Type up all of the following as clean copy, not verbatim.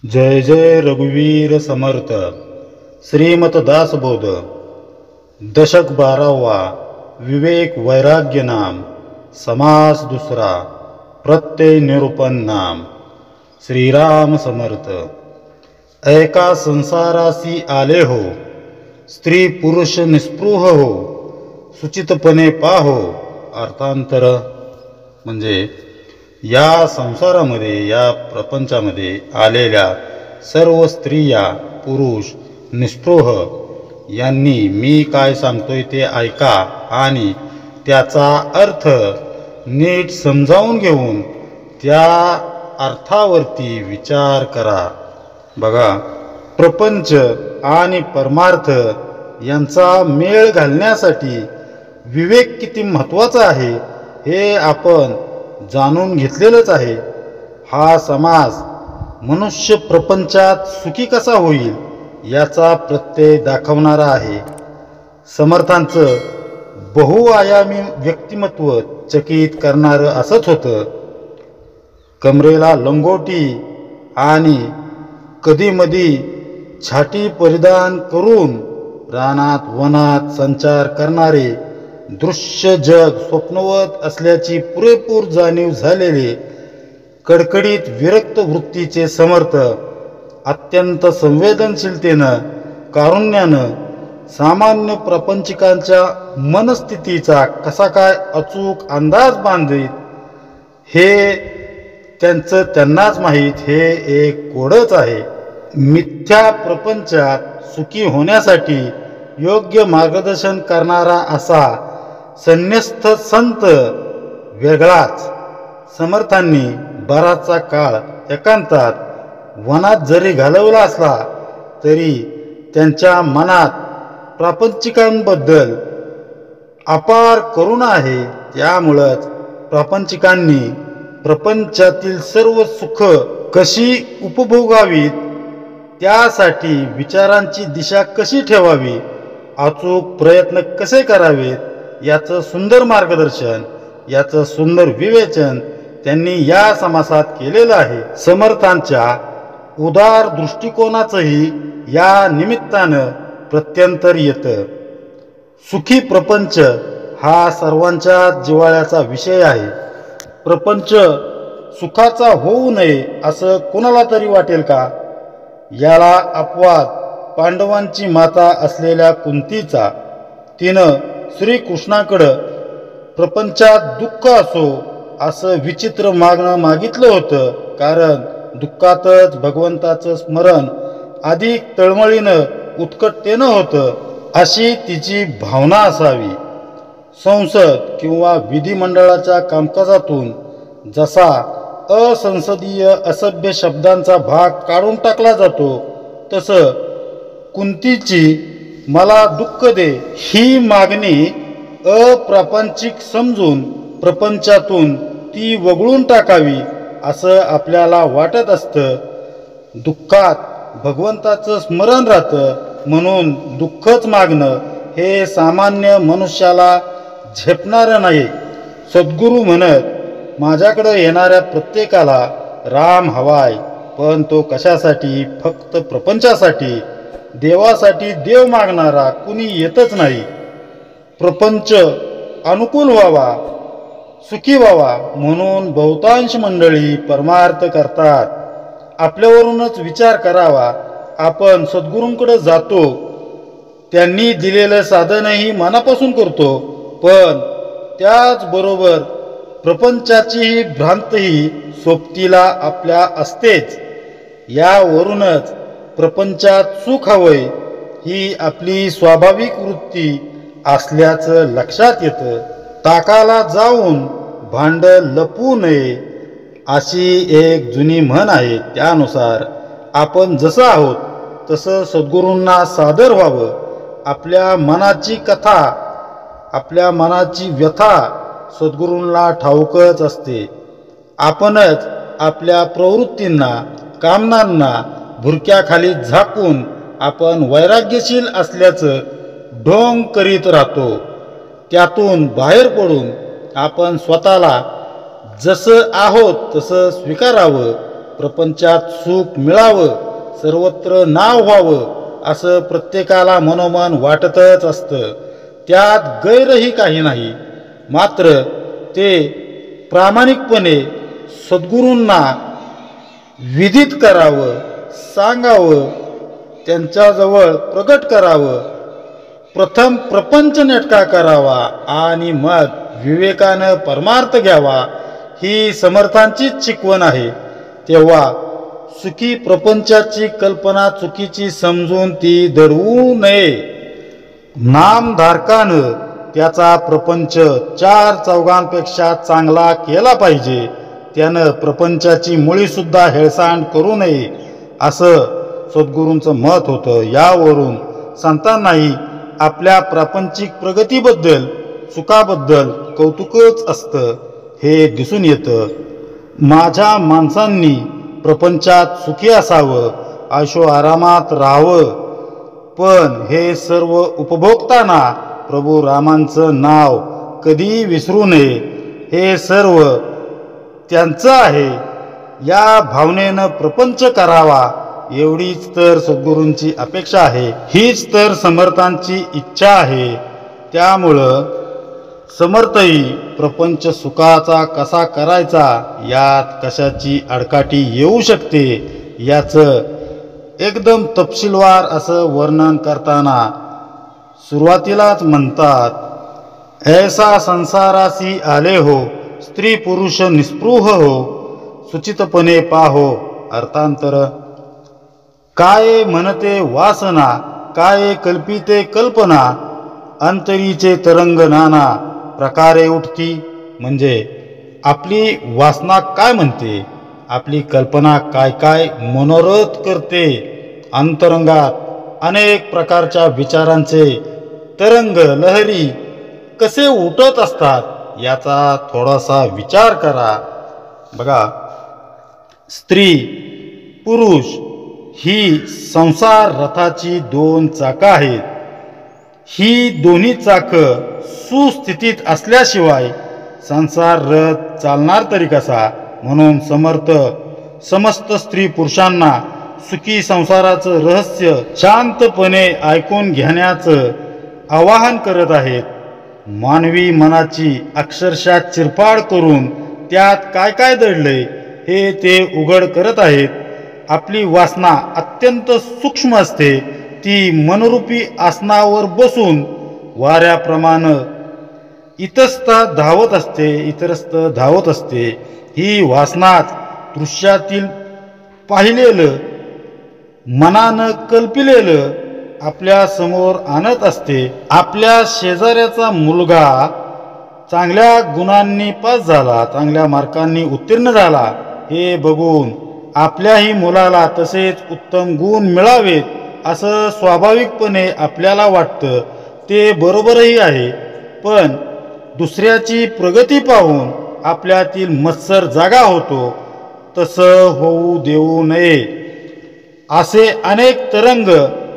जय जय रघुवीर समर्थ. श्रीमत दासबोध. दशक 12वा. विवेक वैराग्य नाम. समास दुसरा. प्रत्यय निरूपण नाम. श्रीराम समर्थ. ऐका संसारासी आले हो, स्त्री पुरुष निस्पृह हो, सुचितपणे पाहो. अर्थांतर म्हणजे या संसारामध्ये, या प्रपंचामध्ये आलेल्या सर्व स्त्रिया पुरुष निस्पृह यांनी मी काय सांगतोय ते ऐका आणि त्याचा अर्थ नीट समजावून घेऊन त्या अर्थावरती विचार करा. बघा, प्रपंच आणि परमार्थ यांचा मेळ घालण्यासाठी विवेक किती महत्त्वाचा आहे हे आपण जाणून घेतलेलंच आहे. हा समाज मनुष्य प्रपंचात सुखी कसा होईल याचा प्रत्यय दाखवणारा आहे. समर्थांचं बहुआयामी व्यक्तिमत्व चकित करणारं असंच होतं. कमरेला लंगोटी आणि कधीमधी छाटी परिधान करून रानात वनात संचार करणारे, दृश्य जग स्वप्नवत असल्याची पुरेपूर जाणीव झालेले, कडकडीत विरक्त वृत्तीचे समर्थ अत्यंत संवेदनशीलतेनं, कारुण्यानं सामान्य प्रपंचिकांच्या मनस्थितीचा कसा काय अचूक अंदाज बांधित हे त्यांचं त्यांनाच माहीत. हे एक कोडच आहे. मिथ्या प्रपंचात सुखी होण्यासाठी योग्य मार्गदर्शन करणारा असा संन्यस्त संत वेगळाच. समर्थांनी बराचसा काळ एकांतात वनात जरी घालवला असला तरी त्यांच्या मनात प्रापंचिकांबद्दल अपार करुणा आहे. त्यामुळंच प्रापंचिकांनी प्रपंचातील सर्व सुख कशी उपभोगावीत, त्यासाठी विचारांची दिशा कशी ठेवावी, अचूक प्रयत्न कसे करावेत याचं सुंदर मार्गदर्शन, याचं सुंदर विवेचन त्यांनी या समासात केलेलं आहे. समर्थांच्या उदार दृष्टिकोनाचंही या निमित्तानं प्रत्यंतर येतं. सुखी प्रपंच हा सर्वांच्या जिव्हाळ्याचा विषय आहे. प्रपंच सुखाचा होऊ नये असं कोणाला तरी वाटेल का? याला अपवाद पांडवांची माता असलेल्या कुंतीचा. तिनं श्रीकृष्णाकडं प्रपंचात दुःख असो असं विचित्र मागणं मागितलं होतं, कारण दुःखातच भगवंताचं स्मरण अधिक तळमळीनं उत्कटतेनं होतं अशी तिची भावना असावी. संसद किंवा विधिमंडळाच्या कामकाजातून जसा असंसदीय असभ्य शब्दांचा भाग काढून टाकला जातो, तसं कुंतीची मला दुःख दे ही मागणी अप्रापंचिक समजून प्रपंचातून ती वगळून टाकावी असं आपल्याला वाटत असतं. दुःखात भगवंताचं स्मरण राहतं म्हणून दुःखच मागणं हे सामान्य मनुष्याला झेपणारं नाही. सद्गुरू म्हणत, माझ्याकडं येणाऱ्या प्रत्येकाला राम हवाय, पण तो कशासाठी? फक्त प्रपंचासाठी. देवासाठी देव मागणारा कुणी येतच नाही. प्रपंच अनुकूल व्हावा, सुखी व्हावा म्हणून बहुतांश मंडळी परमार्थ करतात. आपल्यावरूनच विचार करावा. आपण सद्गुरूंकडे जातो, त्यांनी दिलेलं साधनही मनापासून करतो, पण त्याचबरोबर प्रपंचाचीही भ्रांतही सोबतीला आपल्या असतेच. यावरूनच प्रपंचात सुख हवंय ही आपली स्वाभाविक वृत्ती असल्याचं लक्षात येतं. ताकाला जाऊन भांड लपवू नये अशी एक जुनी म्हण आहे. त्यानुसार आपण जसं आहोत तसं सद्गुरूंना सादर व्हावं. आपल्या मनाची कथा, आपल्या मनाची व्यथा सद्गुरूंना ठाऊकच असते. आपणच आपल्या प्रवृत्तींना, कामनांना भुरक्याखाली झाकून आपण वैराग्यशील असल्याचं ढोंग करीत राहतो. त्यातून बाहेर पडून आपण स्वतःला जसं आहोत तसं स्वीकारावं. प्रपंचात सुख मिळावं, सर्वत्र नाव व्हावं असं प्रत्येकाला मनोमन वाटतच असतं. त्यात गैरही काही नाही. मात्र ते प्रामाणिकपणे सद्गुरूंना विदित करावं, सांगावं, त्यांच्याजवळ प्रगट करावं. प्रथम प्रपंच नेटका करावा आणि मग विवेकानं परमार्थ घ्यावा, ही समर्थांचीच शिकवण आहे. तेव्हा सुखी प्रपंचाची कल्पना चुकीची समजून ती दडवू नये. नामधारकानं त्याचा प्रपंच 4 चौघांपेक्षा चांगला केला पाहिजे. त्यानं प्रपंचाची मुळीसुद्धा हेळसांड करू नये असं सद्गुरूंचं मत होतं. यावरून संतांनाही आपल्या प्रापंचिक प्रगतीबद्दल, सुखाबद्दल कौतुकच असतं हे दिसून येतं. माझ्या माणसांनी प्रपंचात सुखी असावं, आशो आरामात राहावं, पण हे सर्व उपभोगताना प्रभू रामांचं नाव कधी विसरू नये. हे सर्व त्यांचं आहे या भावनेनं प्रपंच करावा, एवढीच तर सद्गुरूंची अपेक्षा आहे. हीच तर समर्थांची इच्छा आहे. त्यामुळं समर्थही प्रपंच सुखाचा कसा करायचा, यात कशाची आडकाठी येऊ शकते याचं एकदम तपशीलवार असं वर्णन करताना सुरुवातीलाच म्हणतात, ऐसा संसारासी आले हो, स्त्री पुरुष निस्पृह हो, सुचितपणे पाहो. अर्थांतर, काय म्हणते वासना, काय कल्पिते कल्पना, अंतरीचे तरंग नाना प्रकारे उठती. म्हणजे आपली वासना काय म्हणते, आपली कल्पना काय काय मनोरथ करते, अंतरंगात अनेक प्रकारच्या विचारांचे तरंग लहरी कसे उठत असतात याचा थोडासा विचार करा. बघा, स्त्री पुरुष ही संसार रथाची 2 चाकं आहेत. ही दोन्ही चाकं सुस्थितीत असल्याशिवाय संसार रथ चालणार तरी कसा. म्हणून समर्थ समस्त स्त्री पुरुषांना सुखी संसाराचं रहस्य शांतपणे ऐकून घेण्याचं आवाहन करत आहेत. मानवी मनाची अक्षरशः चिरफाड करून त्यात काय काय दडलंय हे ते उघड करत आहेत. आपली वासना अत्यंत सूक्ष्म असते. ती मनरूपी आसनावर बसून वाऱ्याप्रमाणे इतस्त धावत असते. ही वासनाच दृश्यातील पाहिलेलं, मनानं कल्पिलेलं आपल्या समोर आणत असते. आपल्या शेजाऱ्याचा मुलगा चांगल्या गुणांनी पास झाला, चांगल्या मार्कांनी उत्तीर्ण झाला, हे बघून आपल्याही मुलाला तसेच उत्तम गुण मिळावेत असं स्वाभाविकपणे आपल्याला वाटतं. ते बरोबरही आहे. पण दुसऱ्याची प्रगती पाहून आपल्यातील मत्सर जागा होतो. तसं होऊ देऊ नये. असे अनेक तरंग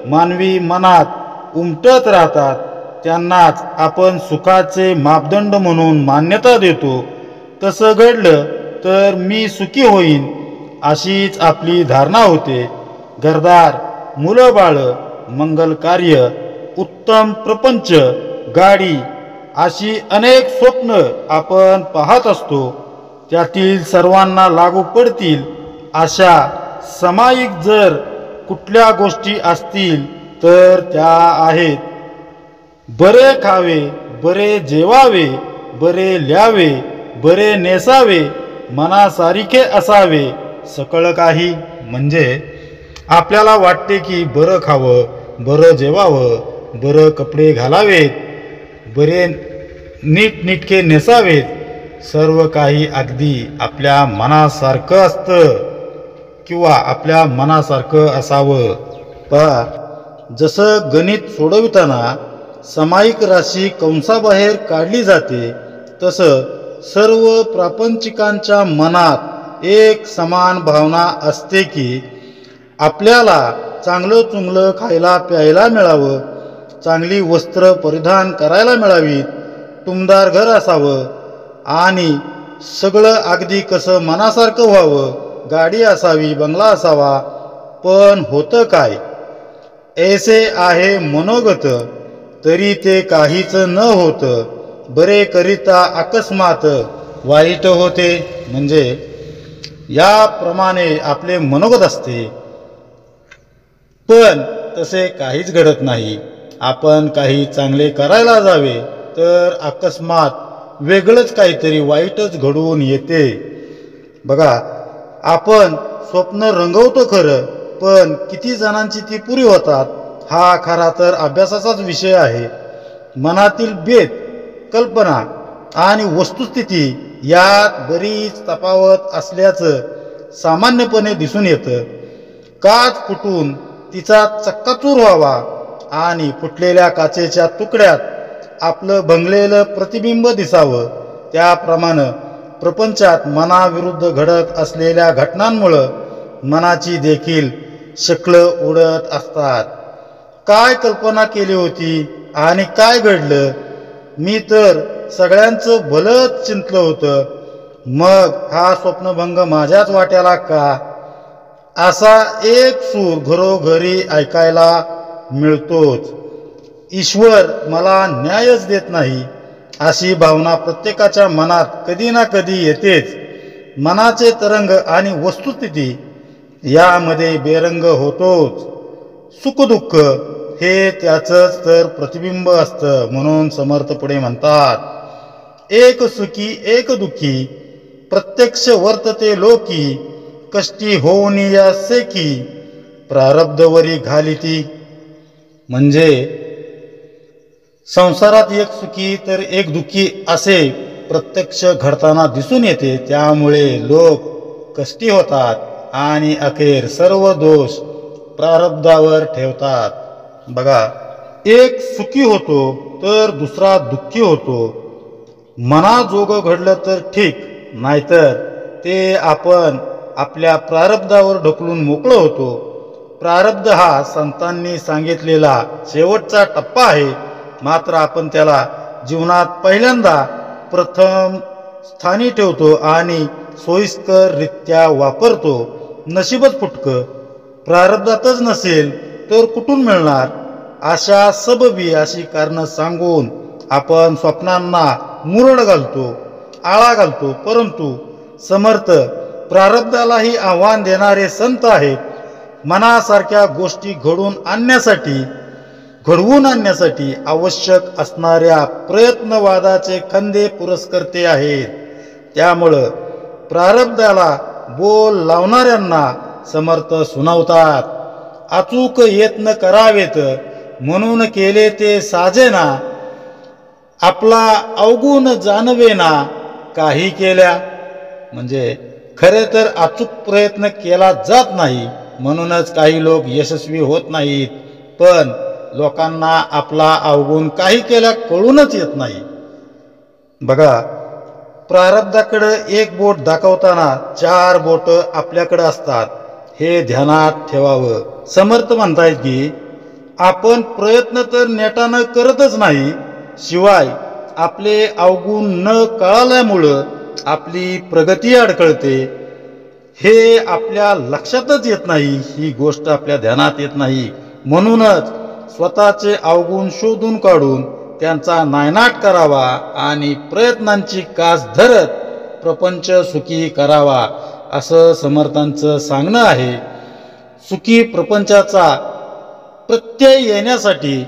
मानवी मनात उमटत राहतात. त्यांनाच आपण सुखाचे मापदंड म्हणून मान्यता देतो. तसं घडलं तर मी सुखी होईन अशीच आपली धारणा होते. घरदार, मुलं बाळ, मंगल कार्य, उत्तम प्रपंच, गाडी अशी अनेक स्वप्न आपण पाहत असतो. त्यातील सर्वांना लागू पडतील अशा सामायिक जर कुठल्या गोष्टी असतील तर त्या आहेत, बरे खावे, बरे जेवावे, बरे ल्यावे, बरे नेसावे, मनासारिखे असावे. सकळ काही म्हणजे आपल्याला वाटते की बरं खावं, बरं जेवावं, बरं कपडे घालावेत, बरे नीटनेटके नेसावेत. सर्व काही अगदी आपल्या मनासारखं असतं किंवा आपल्या मनासारखं असावं. पहा, जसं गणित सोडविताना सामायिक राशी कंसाबाहेर काढली जाते, तसं सर्व प्रापंचिकांच्या मनात एक समान भावना असते की आपल्याला चांगलं चुंगलं खायला प्यायला मिळावं, चांगली वस्त्र परिधान करायला मिळावीत, टुमदार घर असावं आणि सगळं अगदी कसं मनासारखं व्हावं. गाडी असावी, बंगला असावा, पण होतं काय? ऐसे आहे मनोगत, तरी ते काहीच न होत, बरे करिता अकस्मात वाईट होते. म्हणजे याप्रमाणे आपले मनोगत असते, पण तसे काहीच घडत नाही. आपण काही चांगले करायला जावे तर अकस्मात वेगळंच काहीतरी वाईटच घडून येते. बघा, आपण स्वप्न रंगवतो खरं, पण किती जणांची ती पुरी होतात हा खरा तर अभ्यासाचाच विषय आहे. मनातील भेद, कल्पना आणि वस्तुस्थिती यात बरीच तफावत असल्याचं सामान्यपणे दिसून येतं. काच फुटून तिचा चक्काचूर व्हावा आणि फुटलेल्या काचेच्या तुकड्यात आपलं भंगलेलं प्रतिबिंब दिसावं, त्याप्रमाणे प्रपंचात मनाविरुद्ध घडत असलेल्या घटनांमुळं मनाची देखील शकलं उडत असतात. काय कल्पना केली होती आणि काय घडलं? मी तर सगळ्यांचं भलंच चिंतलं होतं, मग हा स्वप्नभंग माझ्याच वाट्याला का? असा एक सूर घरोघरी ऐकायला मिळतोच. ईश्वर मला न्यायच देत नाही अशी भावना प्रत्येकाच्या मनात कधी ना कधी येतेच. मनाचे तरंग आणि वस्तुस्थिती यामध्ये बेरंग होतोच. सुखदुःख हे त्याचंच तर प्रतिबिंब असतं. म्हणून समर्थ पुढे म्हणतात, एक सुखी एक दुःखी प्रत्यक्ष वर्तते लोकी, कष्टी होऊन या सेकी प्रारब्धवरी घालिती. म्हणजे संसारात एक सुखी तर एक दुःखी असे प्रत्यक्ष घडताना दिसून येते. त्यामुळे लोक कष्टी होतात आणि अखेर सर्व दोष प्रारब्धावर ठेवतात. बघा, एक सुखी होतो तर दुसरा दुःखी होतो. मनाजोगं घडलं तर ठीक, नाहीतर ते आपण आपल्या प्रारब्धावर ढकलून मोकळं होतो. प्रारब्ध हा संतांनी सांगितलेला शेवटचा टप्पा आहे, मात्र आपण त्याला जीवनात पहिल्यांदा प्रथम स्थानी ठेवतो आणि सोयीस्कररित्या वापरतो. नशीबच फुटकं, प्रारब्धातच नसेल तर कुठून मिळणार? अशा सबबी अशी कारणं सांगून आपण स्वप्नांना मुरड घालतो, आळा घालतो. परंतु समर्थ प्रारब्धालाही आव्हान देणारे संत आहेत. मनासारख्या गोष्टी घडवून आणण्यासाठी आवश्यक असणाऱ्या प्रयत्नवादाचे खंदे पुरस्कर्ते आहेत. त्यामुळं प्रारब्धाला बोल लावणाऱ्यांना समर्थ सुनावतात, अचूक यत्न करावेत म्हणून केले ते साजेना, आपला अवगुण जाणवेना काही केल्या. म्हणजे खरे तर अचूक प्रयत्न केला जात नाही, म्हणूनच काही लोक यशस्वी होत नाहीत. पण लोकांना आपला अवगुण काही केल्या कळूनच येत नाही. बघा, प्रारब्धाकडे एक बोट दाखवताना 4 बोट आपल्याकडे असतात, हे ध्यानात ठेवावं. समर्थ म्हणतायत की आपण प्रयत्न तर नेटानं करतच नाही, शिवाय आपले अवगुण न कळाल्यामुळं आपली प्रगती अडखळते. हे आपल्या लक्षातच येत नाही, ही गोष्ट आपल्या ध्यानात येत नाही. म्हणूनच स्वतःचे अवगुण शोधून काढून त्यांचा नायनाट करावा आणि प्रयत्नांची कास धरत प्रपंच सुखी करावा, असं समर्थांचं सांगणं आहे. सुखी प्रपंचाचा प्रत्यय येण्यासाठी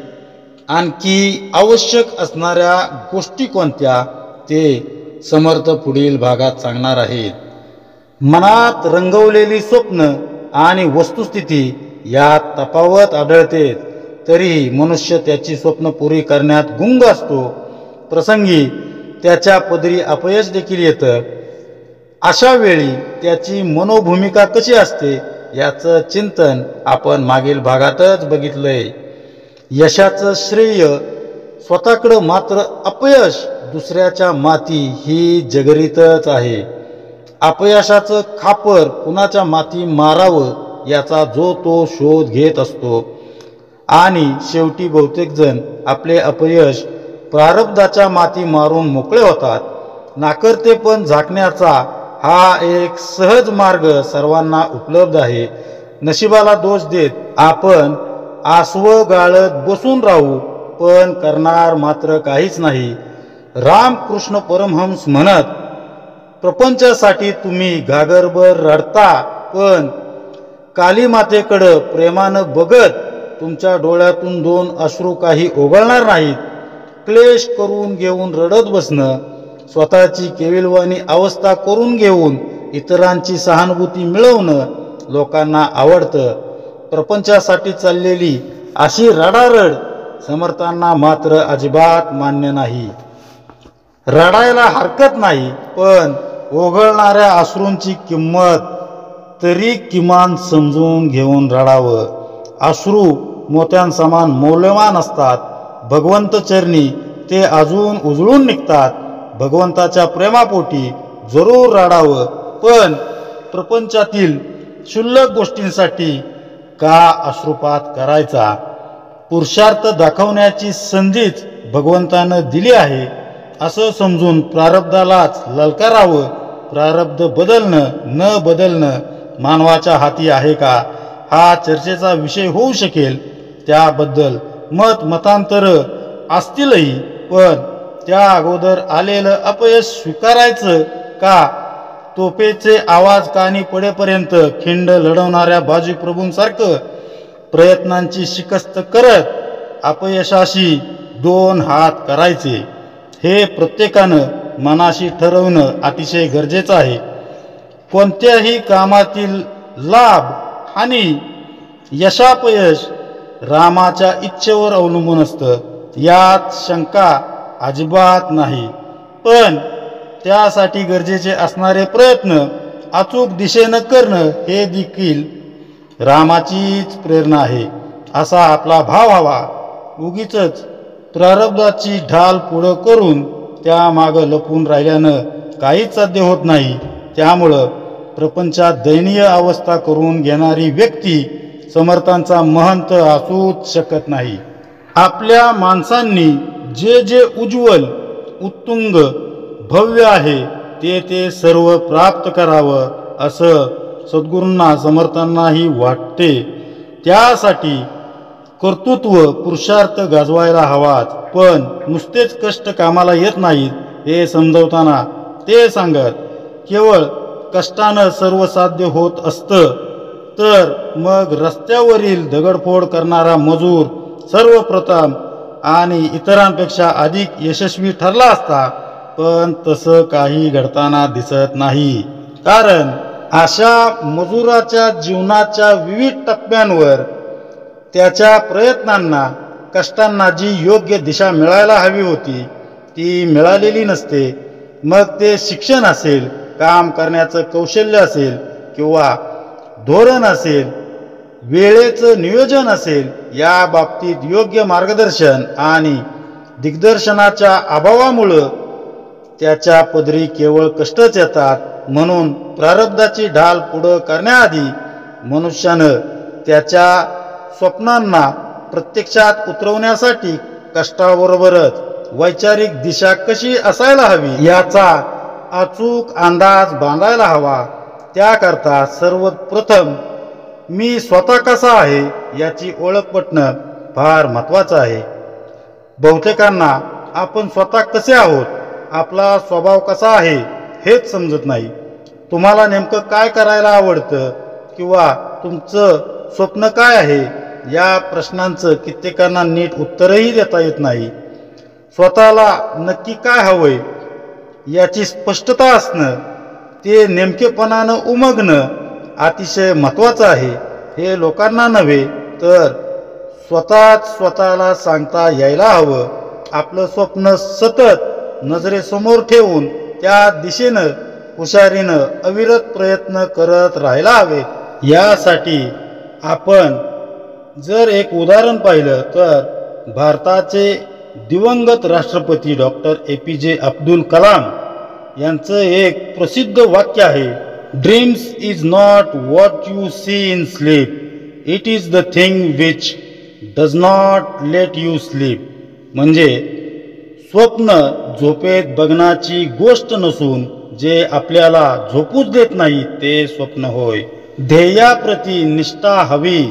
आणखी आवश्यक असणाऱ्या गोष्टी कोणत्या ते समर्थ पुढील भागात सांगणार आहेत. मनात रंगवलेली स्वप्न आणि वस्तुस्थिती यात तफावत आढळते, तरीही मनुष्य त्याची स्वप्न पुरी करण्यात गुंग असतो. प्रसंगी त्याच्या पदरी अपयश देखील येतं. अशा वेळी त्याची मनोभूमिका कशी असते याचं चिंतन आपण मागील भागातच बघितलंय. यशाचं श्रेय स्वतःकडं, मात्र अपयश दुसऱ्याच्या माती ही जगरीतच आहे. अपयशाचं खापर कुणाच्या माती मारावं याचा जो तो शोध घेत असतो आणि शेवटी बहुतेक जण आपले अपयश प्रारब्धाच्या माती मारून मोकळे होतात. नाकर्तेपण झाकण्याचा हा एक सहज मार्ग सर्वांना उपलब्ध आहे. नशिबाला दोष देत आपण आसव गाळत बसून राहू, पण करणार मात्र काहीच नाही. रामकृष्ण परमहंस म्हणत, प्रपंचासाठी तुम्ही घागरभर रडता, पण कालीमातेकडं प्रेमानं बघत तुमच्या डोळ्यातून 2 अश्रू काही ओघळणार नाहीत. क्लेश करून घेऊन रडत बसणं, स्वतःची केविलवाणी अवस्था करून घेऊन इतरांची सहानुभूती मिळवणं लोकांना आवडतं. प्रपंचासाठी चाललेली अशी रडारड समर्थांना मात्र अजिबात मान्य नाही. रडायला हरकत नाही, पण ओघळणाऱ्या अश्रूंची किंमत तरी किमान समजून घेऊन रडावं. अश्रू मोत्यांसमान मौल्यवान असतात. भगवंत चरणी ते अजून उजळून निघतात. भगवंताच्या प्रेमापोटी जरूर रडावं, पण प्रपंचातील क्षुल्लक गोष्टींसाठी का अश्रुपात करायचा? पुरुषार्थ दाखवण्याची संधीच भगवंतानं दिली आहे असं समजून प्रारब्धालाच ललकारावं. प्रारब्ध बदलणं न बदलणं मानवाच्या हाती आहे का, हा चर्चेचा विषय होऊ शकेल. त्याबद्दल मतांतर असतीलही, पण त्या अगोदर आलेलं अपयश स्वीकारायचं का? तोफेचे आवाज कानी पडेपर्यंत खिंड लढवणाऱ्या बाजीप्रभूंसारखं प्रयत्नांची शिकस्त करत अपयशाशी 2 हात करायचे, हे प्रत्येकानं मनाशी ठरवणं अतिशय गरजेचं आहे. कोणत्याही कामातील लाभ हानी, यशापयश रामाच्या इच्छेवर अवलंबून असतं, यात शंका अजिबात नाही. पण त्यासाठी गरजेचे असणारे प्रयत्न अचूक दिशेनं करणं हे देखील रामाचीच प्रेरणा आहे असा आपला भाव हवा. उगीच प्रारब्धाची ढाल पुढं करून त्यामागं लपून राहिल्यानं काहीच साध्य होत नाही. त्यामुळं प्रपंचात दयनीय अवस्था करून घेणारी व्यक्ती समर्थांचा महंत असूच शकत नाही. आपल्या माणसांनी जे जे उज्ज्वल, उत्तुंग, भव्य आहे ते सर्व प्राप्त करावं असं सद्गुरूंना समर्थांनाही वाटते. त्यासाठी कर्तृत्व पुरुषार्थ गाजवायला हवाच, पण नुसतेच कष्ट कामाला येत नाहीत हे समजवताना ते सांगत, केवळ कष्टानं सर्व साध्य होत असतं तर मग रस्त्यावरील दगडफोड करणारा मजूर सर्वप्रथम आणि इतरांपेक्षा अधिक यशस्वी ठरला असता. पण तसं काही घडताना दिसत नाही, कारण अशा मजुराच्या जीवनाच्या विविध टप्प्यांवर त्याच्या प्रयत्नांना, कष्टांना जी योग्य दिशा मिळायला हवी होती ती मिळालेली नसते. मग ते शिक्षण असेल, काम करण्याचं कौशल्य असेल किंवा धोरण असेल, वेळेचं नियोजन असेल, या बाबतीत योग्य मार्गदर्शन आणि दिग्दर्शनाच्या अभावामुळं त्याच्या पदरी केवळ कष्टच येतात. म्हणून प्रारब्धाची ढाल पुढं करण्याआधी मनुष्यानं त्याच्या स्वप्नांना प्रत्यक्षात उतरवण्यासाठी कष्टाबरोबरच वैचारिक दिशा कशी असायला हवी याचा अचूक अंदाज बांधायला हवा. त्याकरता सर्वप्रथम मी स्वतः कसा आहे याची ओळख पटणं फार महत्त्वाचं आहे. बहुतेकांना आपण स्वतः कसे आहोत, आपला स्वभाव कसा आहे हेच समजत नाही. तुम्हाला नेमकं काय करायला आवडतं किंवा तुमचं स्वप्न काय आहे या प्रश्नांचं कित्येकांना नीट उत्तरही देता येत नाही. स्वतःला नक्की काय हवंय याची स्पष्टता असणं, ते नेमकेपणानं उमगणं अतिशय महत्त्वाचं आहे. हे लोकांना नव्हे तर स्वतःला सांगता यायला हवं. आपलं स्वप्न सतत नजरेसमोर ठेवून त्या दिशेनं हुशारीनं अविरत प्रयत्न करत राहायला हवे. यासाठी आपण जर एक उदाहरण पाहिलं तर भारताचे दिवंगत राष्ट्रपती डॉक्टर APJ अब्दुल कलाम यांचं एक प्रसिद्ध वाक्य आहे, dreams is not what you see in sleep, it is the thing which does not let you sleep. म्हणजे स्वप्न झोपेत बघण्याची गोष्ट नसून जे आपल्याला झोपूच देत नाही ते स्वप्न होय. ध्येयाप्रती निष्ठा हवी.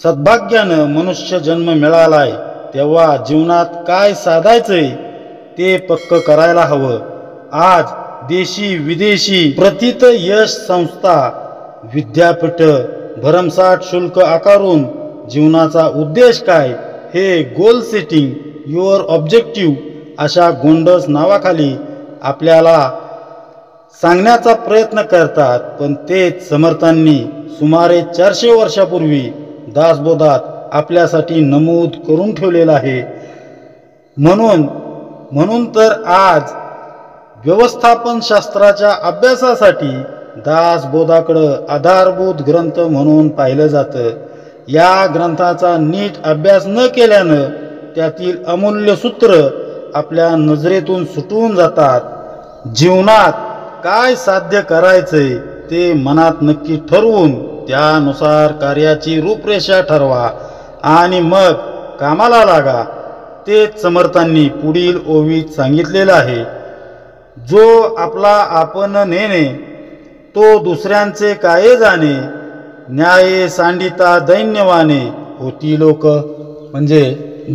सद्भाग्यानं मनुष्य जन्म मिळालाय तेव्हा जीवनात काय साधायचंय ते पक्क करायला हवं. आज देशी विदेशी प्रथित यश संस्था, विद्यापीठ भरमसाठ शुल्क आकारून जीवनाचा उद्देश काय हे गोल सेटिंग युअर ऑब्जेक्टिव्ह अशा गोंडस नावाखाली आपल्याला सांगण्याचा प्रयत्न करतात. पण तेच समर्थांनी सुमारे 400 वर्षापूर्वी दासबोधात आपल्यासाठी नमूद करून ठेवलेलं आहे. म्हणून तर आज व्यवस्थापन शास्त्राच्या अभ्यासासाठी दासबोधाकडं आधारभूत ग्रंथ म्हणून पाहिलं जातं. या ग्रंथाचा नीट अभ्यास न केल्यानं त्यातील अमूल्य सूत्र आपल्या नजरेतून सुटून जातात. जीवनात काय साध्य करायचंय ते मनात नक्की ठरवून त्यानुसार कार्याची रूपरेषा ठरवा आणि मग कामाला लागा. तेच समर्थांनी पुढील ओवीत सांगितलेलं आहे. जो आपला आपण नेणे तो दुसऱ्यांचे काय जाणे, न्याये सांडिता दैन्यवाने होती लोक. म्हणजे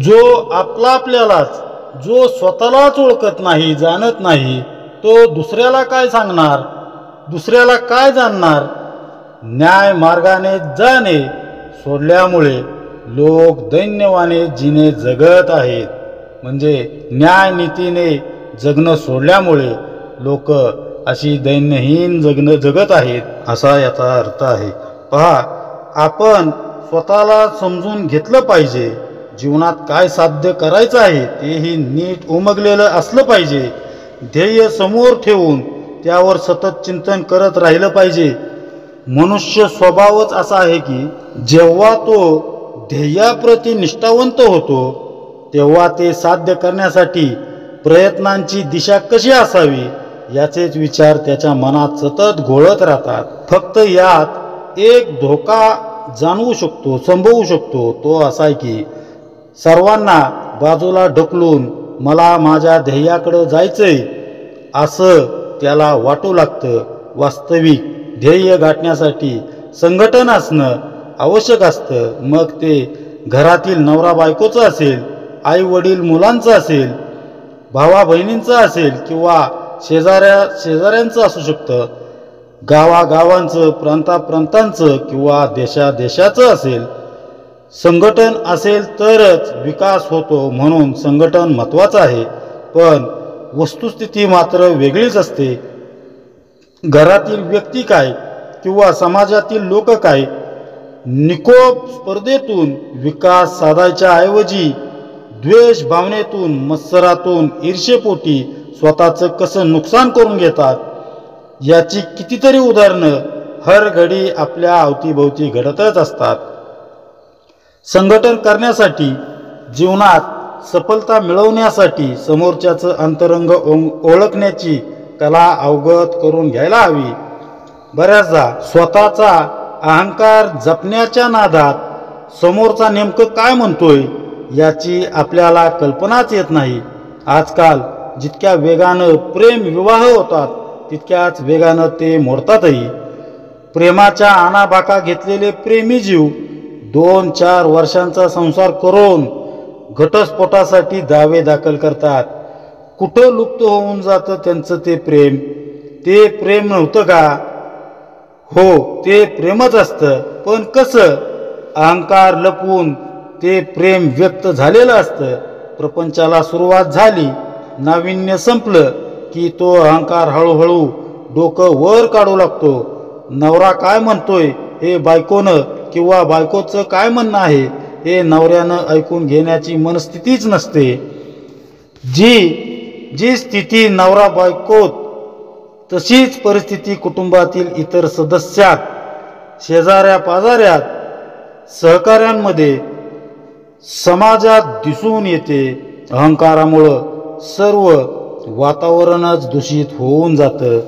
जो आपल्यालाच, जो स्वतःलाच ओळखत नाही, जाणत नाही, तो दुसऱ्याला काय सांगणार, दुसऱ्याला काय जाणणार. न्याय मार्गाने जाणे सोडल्यामुळे लोक दैन्यवाने जिने जगत आहेत. म्हणजे न्याय नीतीने जगणं सोडल्यामुळे लोक अशी दैन्यहीन जगत आहेत असा याचा अर्थ आहे. पहा, आपण स्वतःला समजून घेतलं पाहिजे. जीवनात काय साध्य करायचं आहे तेही नीट उमगलेलं असलं पाहिजे. ध्येय समोर ठेवून त्यावर सतत चिंतन करत राहिलं पाहिजे. मनुष्य स्वभावच असा आहे की जेव्हा तो ध्येयाप्रती निष्ठावंत होतो तेव्हा ते साध्य करण्यासाठी प्रयत्नांची दिशा कशी असावी याचेच विचार त्याच्या मनात सतत घोळत राहतात. फक्त यात एक धोका जाणवू शकतो, संभवू शकतो. तो असा आहे की सर्वांना बाजूला ढकलून मला माझ्या ध्येयाकडे जायचंय असं त्याला वाटू लागतं. वास्तविक ध्येय गाठण्यासाठी संघटन असणं आवश्यक असतं. मग ते घरातील नवरा बायकोचं असेल, आई वडील मुलांचं असेल, भावा बहिणींचं असेल किंवा शेजाऱ्यांचं असू शकतं. गावागावांचं, प्रांतांचं किंवा देशाचं असेल. संघटन असेल तरच विकास होतो. म्हणून संघटन महत्त्वाचं आहे. पण वस्तुस्थिती मात्र वेगळीच असते. घरातील व्यक्ती काय किंवा समाजातील लोक काय, निकोप स्पर्धेतून विकास साधायच्या ऐवजी द्वेष भावनेतून, मत्सरातून, ईर्षेपोटी स्वतःचं कसं नुकसान करून घेतात याची कितीतरी उदाहरणं हर घडी आपल्या अवतीभोवती घडतच असतात. संघटन करण्यासाठी, जीवनात सफलता मिळवण्यासाठी समोरच्याचं अंतरंग ओळखण्याची कला अवगत करून घ्यायला हवी. बऱ्याचदा स्वतःचा अहंकार जपण्याच्या नादात समोरचा नेमकं काय म्हणतोय याची आपल्याला कल्पनाच येत नाही. आजकाल जितक्या वेगानं प्रेम विवाह होतात तितक्याच वेगानं ते मोडतातही. प्रेमाच्या आणाभाका घेतलेले प्रेमी जीव 2-4 वर्षांचा संसार करून घटस्फोटासाठी दावे दाखल करतात. कुठं लुप्त होऊन जातं त्यांचं ते प्रेम. ते प्रेम नव्हतं का? हो, ते प्रेमच असतं. पण कसं? अहंकार लपवून ते प्रेम व्यक्त झालेलं असतं. प्रपंचाला सुरुवात झाली, नाविन्य संपलं की तो अहंकार हळूहळू डोकं वर काढू लागतो. नवरा काय म्हणतोय हे बायकोनं किंवा बायकोचं काय म्हणणं आहे हे नवऱ्यानं ऐकून घेण्याची मनस्थितीच नसते. जी स्थिती नवरा बायकोत तशीच परिस्थिती कुटुंबातील इतर सदस्यात, शेजाऱ्या पाजाऱ्यात, सहकाऱ्यांमध्ये, समाजात दिसून येते. अहंकारामुळं सर्व वातावरणच दूषित होऊन जातं.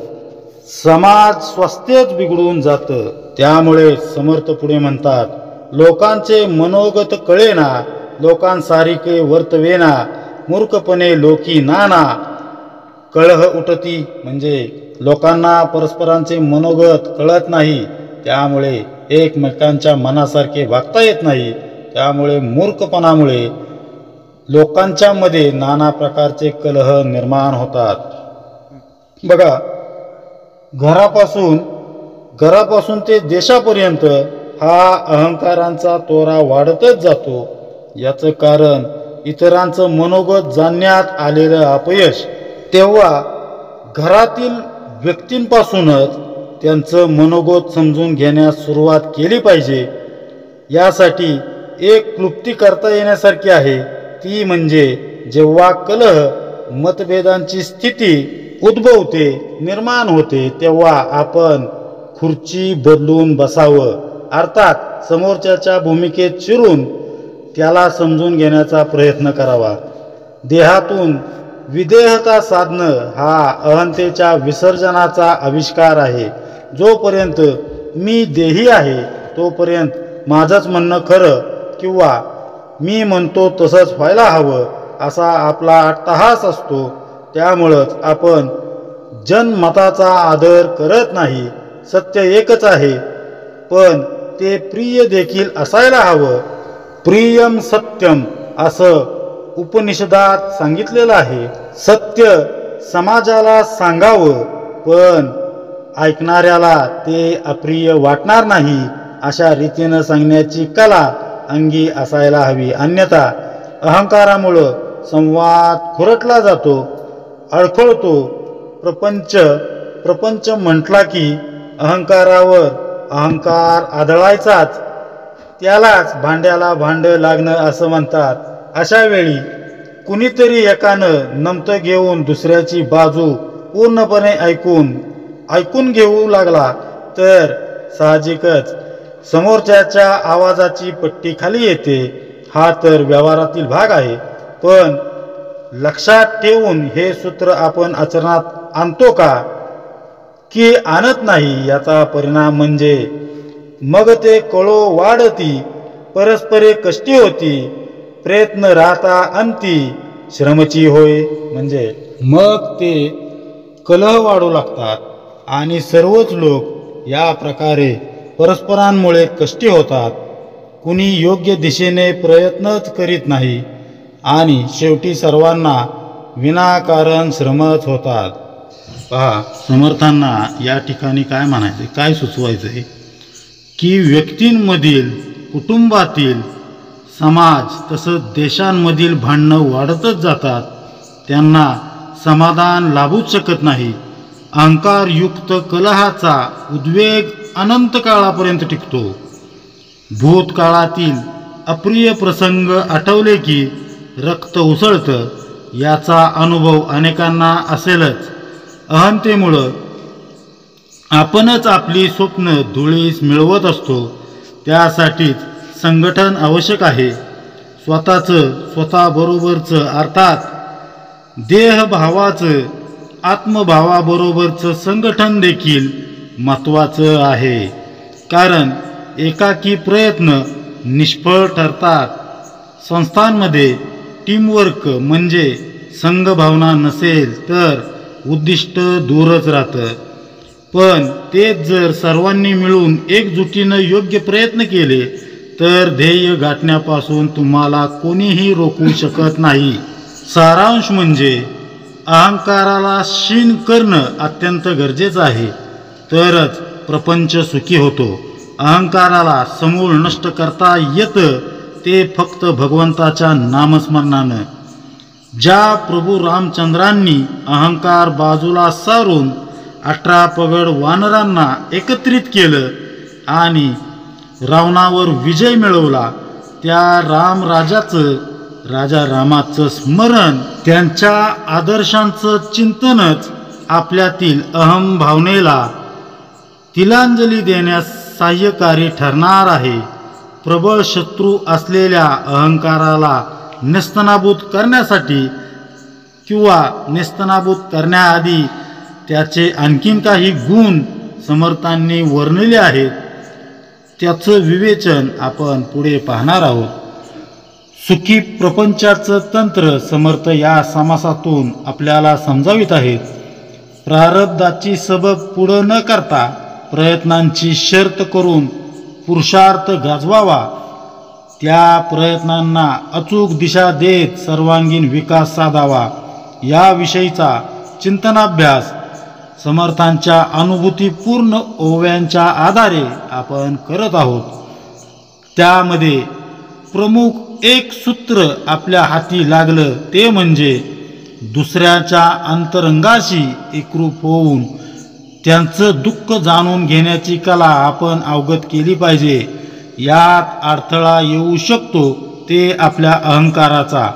समाज स्वास्थ्यच बिघडून जातं. त्यामुळे समर्थ पुढे म्हणतात, लोकांचे मनोगत कळेना, लोकांसारिखे वर्तवेना, मूर्खपणे लोकी नाना, कलह उठती म्हणजे लोकांना परस्परांचे मनोगत कळत नाही, त्यामुळे एकमेकांच्या मनासारखे वागता येत नाही, त्यामुळे मूर्खपणामुळे लोकांच्या मध्ये नाना प्रकारचे कलह निर्माण होतात. बघा, घरापासून ते देशापर्यंत हा अहंकारांचा तोरा वाढतच जातो. याचं कारण इतरांचं मनोगत जाणण्यात आलेलं अपयश. तेव्हा घरातील व्यक्तींपासूनच त्यांचं मनोगत समजून घेण्यास सुरुवात केली पाहिजे. यासाठी एक क्लुप्ती करता येण्यासारखी आहे, ती म्हणजे जेव्हा कलह मतभेदांची स्थिती उद्भवते, निर्माण होते, तेव्हा आपण खुर्ची बदलून बसावं, अर्थात समोरच्याच्या भूमिकेत शिरून त्याला समजून घेण्याचा प्रयत्न करावा. देहातून विदेहता साधणं हा अहंतेच्या विसर्जनाचा आविष्कार आहे. जोपर्यंत मी देही आहे तोपर्यंत माझंच म्हणणं खरं किंवा मी म्हणतो तसंच व्हायला हवं असा आपला अट्टहास असतो. त्यामुळंच आपण जनमताचा आदर करत नाही. सत्य एकच आहे, पण ते प्रिय देखील असायला हवं. प्रियम सत्यम असं उपनिषदात सांगितलेलं आहे. सत्य समाजाला सांगावं, पण ऐकणाऱ्याला ते अप्रिय वाटणार नाही अशा रीतीनं सांगण्याची कला अंगी असायला हवी. अन्यथा अहंकारामुळं संवाद खुरटला जातो, अडखळतो. प्रपंच म्हटला की अहंकारावर अहंकार आदळायचाच, त्यालाच भांड्याला भांडं लागणं असं म्हणतात. अशा वेळी कुणीतरी एकानं नमतं घेऊन दुसऱ्याची बाजू पूर्णपणे ऐकून घेऊ लागला तर साहजिकच समोरच्याच्या आवाजाची पट्टी खाली येते. हा तर व्यवहारातील भाग आहे, पण लक्षात ठेवून हे सूत्र आपण आचरणात आणतो का की आणत नाही, याचा परिणाम म्हणजे मग ते कळो वाढती, परस्परे कष्टी होती, प्रयत्न राहता अंती श्रमची होय. म्हणजे मग ते कलह वाढू लागतात आणि सर्वच लोक या प्रकारे परस्परांमुळे कष्टी होतात. कुणी योग्य दिशेने प्रयत्नच करीत नाही आणि शेवटी सर्वांना विनाकारण श्रमच होतात. पहा, समर्थांना या ठिकाणी काय म्हणायचं, काय सुचवायचं आहे की व्यक्तींमधील, कुटुंबातील, समाज तसंच देशांमधील भांडणं वाढतच जातात. त्यांना समाधान लाभूच शकत नाही. अहंकारयुक्त कलहाचा उद्वेग अनंत काळापर्यंत टिकतो. भूतकाळातील अप्रिय प्रसंग आठवले की रक्त उसळतं. याचा अनुभव अनेकांना असेलच. अहंतेमुळं आपणच आपली स्वप्न धुळीस मिळवत असतो. त्यासाठीच संघटन आवश्यक आहे. स्वतःबरोबरचं अर्थात देहभावाचं, आत्मभावाबरोबरचं संघटन देखील महत्त्वाचं आहे. कारण एकाकी प्रयत्न निष्फळ ठरतात. संस्थांमध्ये टीमवर्क म्हणजे संघभावना नसेल तर उद्दिष्ट दूरच राहतं. पण तेच जर सर्वांनी मिळून एकजुटीनं योग्य प्रयत्न केले तर ध्येय गाठण्यापासून तुम्हाला कोणीही रोखू शकत नाही. सारांश म्हणजे अहंकाराला क्षीण करणं अत्यंत गरजेचं आहे, तरच प्रपंच सुखी होतो. अहंकाराला समूळ नष्ट करता येतं ते फक्त भगवंताच्या नामस्मरणानं. ज्या प्रभू रामचंद्रांनी अहंकार बाजूला सारून 18 पगड वानरांना एकत्रित केलं आणि रावणावर विजय मिळवला, त्या राजा रामाचं स्मरण, त्यांच्या आदर्शांचं चिंतनच आपल्यातील अहम भावनेला तिलांजली देण्यास सहाय्यकारी ठरणार आहे. प्रबळ शत्रू असलेल्या अहंकाराला नेस्तनाबूत करण्यासाठी किंवा नेस्तनाबूत करण्याआधी त्याचे आणखीन काही गुण समर्थांनी वर्णिले आहेत. त्याचं विवेचन आपण पुढे पाहणार आहोत. सुखी प्रपंचाचं तंत्र समर्थ या समासातून आपल्याला समजावित आहेत. प्रारब्धाची सबब पुढं न करता प्रयत्नांची शर्त करून पुरुषार्थ गाजवावा. त्या प्रयत्नांना अचूक दिशा देत सर्वांगीण विकास साधावा. याविषयीचा चिंतनाभ्यास समर्थांच्या अनुभूतीपूर्ण ओव्यांच्या आधारे आपण करत आहोत. त्यामध्ये प्रमुख एक सूत्र आपल्या हाती लागलं ते म्हणजे दुसऱ्याच्या अंतरंगाशी एकरूप होऊन त्यांचं दुःख जाणून घेण्याची कला आपण अवगत केली पाहिजे. यात अडथळा येऊ शकतो ते आपल्या अहंकाराचा,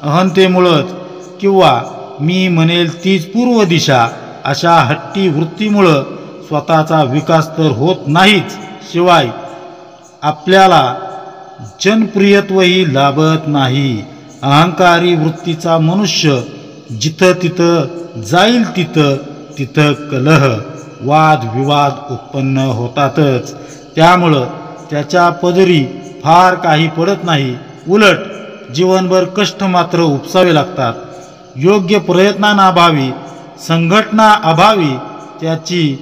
अहंतेमुळंच किंवा मी म्हणेल तीच पूर्व दिशा अशा हट्टी वृत्तीमुळं स्वतःचा विकास तर होत नाहीच, शिवाय आपल्याला जनप्रियत्वही लाभत नाही. अहंकारी वृत्तीचा मनुष्य जिथं तिथं जाईल तिथं तिथं कलह, वादविवाद उत्पन्न होतातच. त्यामुळं त्याच्या पदरी फार काही पडत नाही, उलट जीवनभर कष्ट मात्र उपसावे लागतात. योग्य प्रयत्नांअभावी, संघटना अभावी त्याची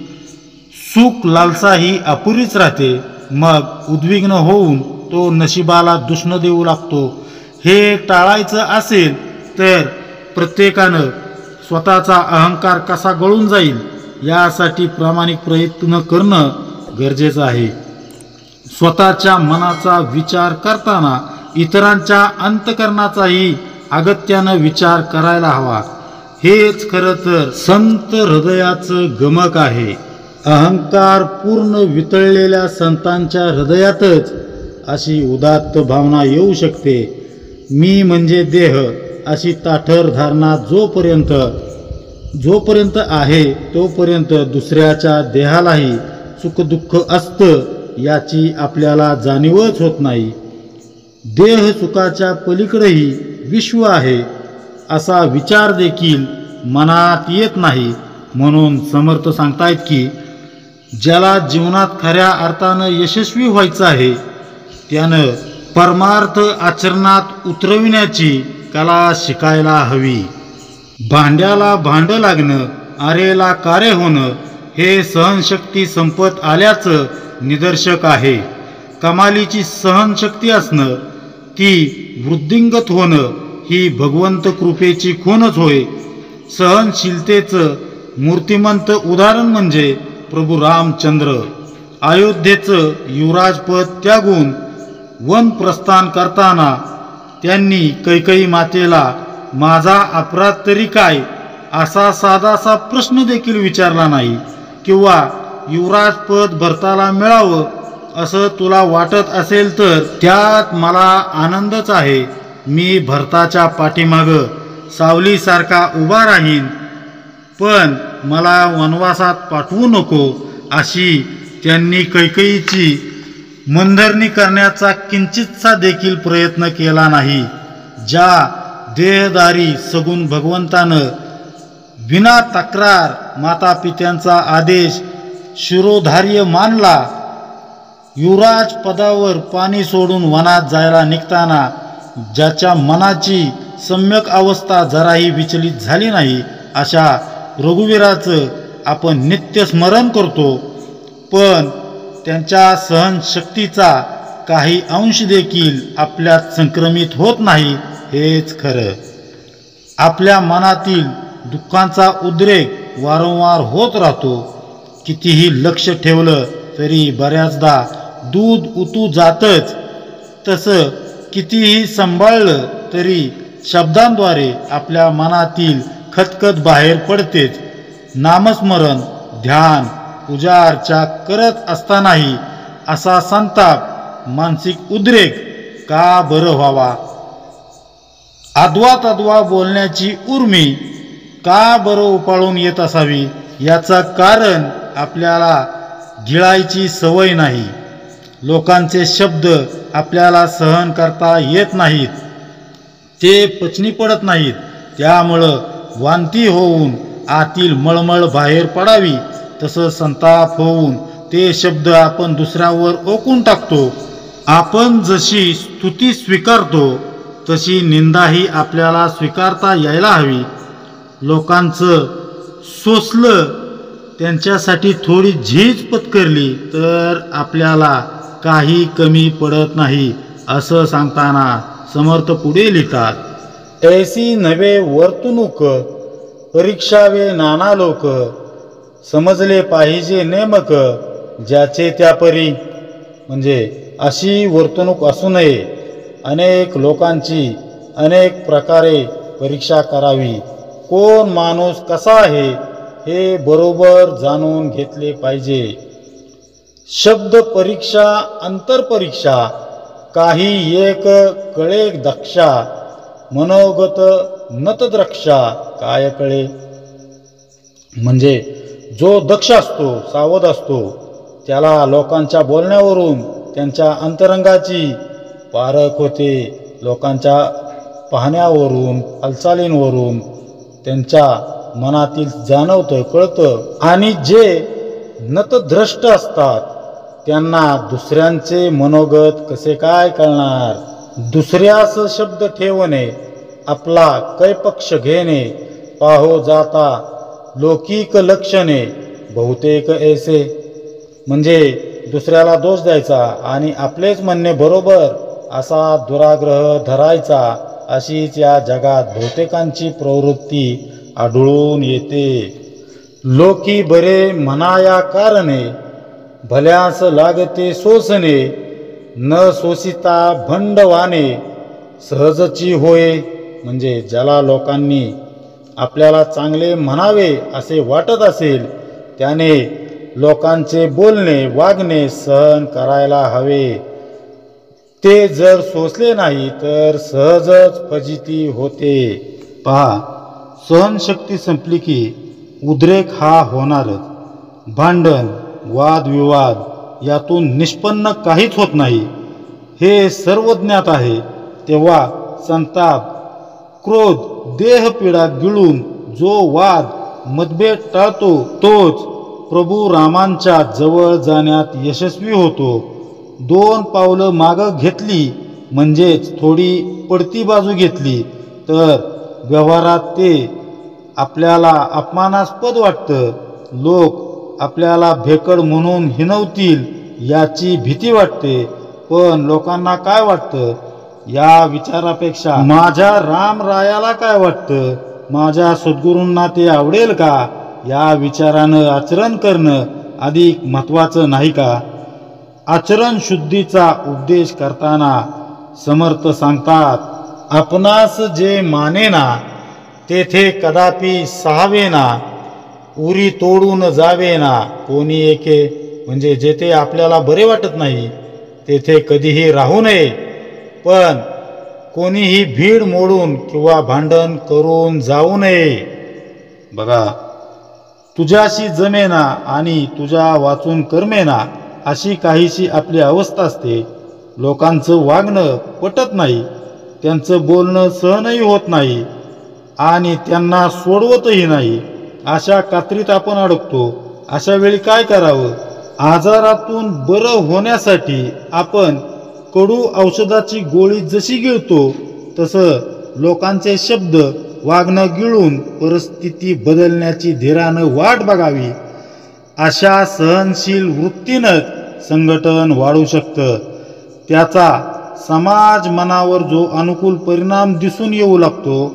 सुख लालसा ही अपुरीच राहते. मग उद्विग्न होऊन तो नशिबाला दुष्ण देऊ लागतो. हे टाळायचं असेल तर प्रत्येकानं स्वतःचा अहंकार कसा गळून जाईल यासाठी प्रामाणिक प्रयत्न करणं गरजेचं आहे. स्वतःच्या मनाचा विचार करताना इतरांच्या अंतःकरणाचाही अगत्यानं विचार करायला हवा. हेच खरं तर संत हृदयाचं गमक आहे. अहंकार पूर्ण वितळलेल्या संतांच्या हृदयातच अशी उदात्त भावना येऊ शकते. मी म्हणजे देह अशी ताठर धारणा जोपर्यंत आहे तोपर्यंत दुसऱ्याच्या देहालाही सुखदुःख असतं याची आपल्याला जाणीवच होत नाही. देह सुखाच्या पलीकडेही विश्व आहे असा विचार देखील मनात येत नाही. म्हणून समर्थ सांगतायत की ज्याला जीवनात खऱ्या अर्थानं यशस्वी व्हायचं आहे त्यानं परमार्थ आचरणात उतरविण्याची कला शिकायला हवी. भांड्याला भांडं लागणं, आरेला कारे होणं हे सहनशक्ती संपत आल्याचं निदर्शक आहे. कमालीची सहनशक्ती असणं, ती वृद्धिंगत होणं ही भगवंत कृपेची खूणच होय. सहनशीलतेचं मूर्तिमंत उदाहरण म्हणजे प्रभू रामचंद्र. अयोध्येचं युवराजपद त्यागून वन प्रस्थान करताना त्यांनी कैकेयी मातेला माझा अपराध तरी काय असा साधासा प्रश्न देखील विचारला नाही, किंवा युवराजपद भरताला मिळावं असं तुला वाटत असेल तर त्यात मला आनंदच आहे. मी भरताच्या पाठीमागं सावलीसारखा उभा राहीन, पण मला वनवासात पाठवू नको अशी त्यांनी कैकेयीची मनधरणी करण्याचा किंचितसा देखील प्रयत्न केला नाही. ज्या देहदारी सगुण भगवंतानं विना तक्रार माता पित्यांचा आदेश शिरोधार्य मानला, युवराज पदावर पाणी सोडून वनात जायला निघताना ज्याच्या मनाची सम्यक अवस्था जराही विचलित झाली नाही अशा रघुवीराचं आपण नित्य स्मरण करतो. पण त्यांच्या सहनशक्तीचा काही अंश देखील आपल्यात संक्रमित होत नाही हेच खरं. आपल्या मनातील दुःखांचा उद्रेक वारंवार होत राहतो. कितीही लक्ष ठेवलं तरी बऱ्याचदा दूध उतू जातच. तसं कितीही सांभाळलं तरी शब्दांद्वारे आपल्या मनातील खतखत बाहेर पडतेच. नामस्मरण, ध्यान, पूजा अर्चा करत असतानाही असा संताप, मानसिक उद्रेक का बरं व्हावा? आदवा बोलण्याची उर्मी का बरं उपाळून येत असावी? याचं कारण आपल्याला गिळायची सवय नाही. लोकांचे शब्द आपल्याला सहन करता येत नाहीत, ते पचनी पडत नाहीत. त्यामुळं वांती होऊन आतील मळमळ बाहेर पडावी तसं संताप होऊन ते शब्द आपण दुसऱ्यावर ओकून टाकतो. आपण जशी स्तुती स्वीकारतो तशी निंदाही आपल्याला स्वीकारता यायला हवी. लोकांचं सोसलं, त्यांच्यासाठी थोडी झीज पत्करली तर आपल्याला काही कमी पडत नाही, असं सांगताना समर्थ पुढे लिहितात. ऐसी नवे वर्तणूक परीक्षावे नाना लोक, समजले पाहिजे नेमक ज्याचे त्यापरी. म्हणजे अशी वर्तणूक असू नये. अनेक लोकांची अनेक प्रकारे परीक्षा करावी. कोण माणूस कसा आहे हे बरोबर जाणून घेतले पाहिजे. शब्द परीक्षा अंतरपरीक्षा, काही एक कळे दक्षा, मनोगत नतद्रक्षा काय कळे. म्हणजे जो दक्ष असतो, सावध असतो, त्याला लोकांच्या बोलण्यावरून त्यांच्या अंतरंगाची पारख होते. लोकांच्या पाहण्यावरून, हालचालींवरून त्यांच्या मनातील जाणवतं, कळतं. आणि जे नतद्रष्ट असतात त्यांना दुसऱ्यांचे मनोगत कसे काय कळणार. दुसऱ्यास शब्द ठेवणे, आपला कैपक्ष घेणे, पाहो जाता लौकिक लक्षणे बहुतेक ऐसे. म्हणजे दुसऱ्याला दोष द्यायचा आणि आपलेच म्हणणे बरोबर असा दुराग्रह धरायचा, अशीच या जगात बहुतेकांची प्रवृत्ती आढळून येते. लोकी बरे म्हणाया कारणे, भल्यास लागते सोसणे, न सोसिता भंडवाने सहजची होय. म्हणजे ज्याला लोकांनी आपल्याला चांगले म्हणावे असे वाटत असेल त्याने लोकांचे बोलणे वागणे सहन करायला हवे. ते जर सोसले नाही तर सहजच फजिती होते. पहा, सहनशक्ती संपली की उद्रेक हा होणारच. भांडण, वादविवाद यातून निष्पन्न काहीच होत नाही, हे सर्व ज्ञात आहे. तेव्हा संताप, क्रोध, देहपीडा गिळून जो वाद मतभेद टाळतो तोच प्रभू रामांच्या जवळ जाण्यात यशस्वी होतो. 2 पावलं मागं घेतली म्हणजेच थोडी पडती बाजू घेतली तर व्यवहारात ते आपल्याला अपमानास्पद वाटतं. लोक आपल्याला भेकड म्हणून हिणवतील याची भीती वाटते. पण लोकांना काय वाटतं या विचारापेक्षा माझ्या रामरायाला काय वाटतं, माझ्या सद्गुरूंना ते आवडेल का, या विचारानं आचरण करणं अधिक महत्त्वाचं नाही का. आचरण शुद्धीचा उपदेश करताना समर्थ सांगतात, आपणास जे मानेना तेथे कदापि सहावेना, उरी तोडून जावेना कोणी एके. म्हणजे जेथे आपल्याला बरे वाटत नाही तेथे कधीही राहू नये, पण कोणीही भीड मोडून किंवा भांडण करून जाऊ नये. बघा, तुझ्याशी जमेना आणि तुझ्या वाचून करमेना अशी काहीशी आपली अवस्था असते. लोकांचं वागणं पटत नाही, त्यांचं बोलणं सहनही होत नाही आणि त्यांना सोडवतही नाही. अशा कात्रीत आपण अडकतो. अशा वेळी काय करावं. आजारातून बरं होण्यासाठी आपण कडू औषधाची गोळी जशी गिळतो तसं लोकांचे शब्द वागणं गिळून परिस्थिती बदलण्याची धीरानं वाट बघावी. अशा सहनशील वृत्तीनंच संघटन वाढू शकतं. त्याचा समाज मनावर जो अनुकूल परिणाम दिसून येऊ लागतो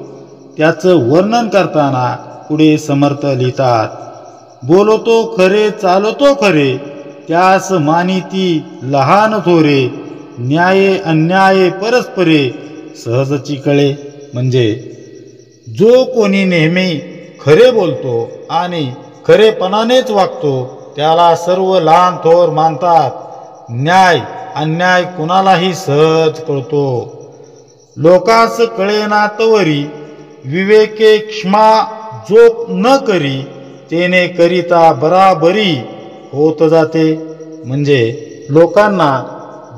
त्याचं वर्णन करताना पुढे समर्थ लिहितात, बोलतो खरे चालतो खरे, त्यास मानिती लहान थोरे, न्याये अन्याये परस्परे सहजची कळे. म्हणजे जो कोणी नेहमी खरे बोलतो आणि खरेपणानेच वागतो त्याला सर्व लहान थोर मानतात. न्याय अन्याय कुणालाही सहज कळतो. लोकास कळेना तवरी, विवेके क्षमा जो न करी, तेने करिता बराबरी होत जाते. म्हणजे लोकांना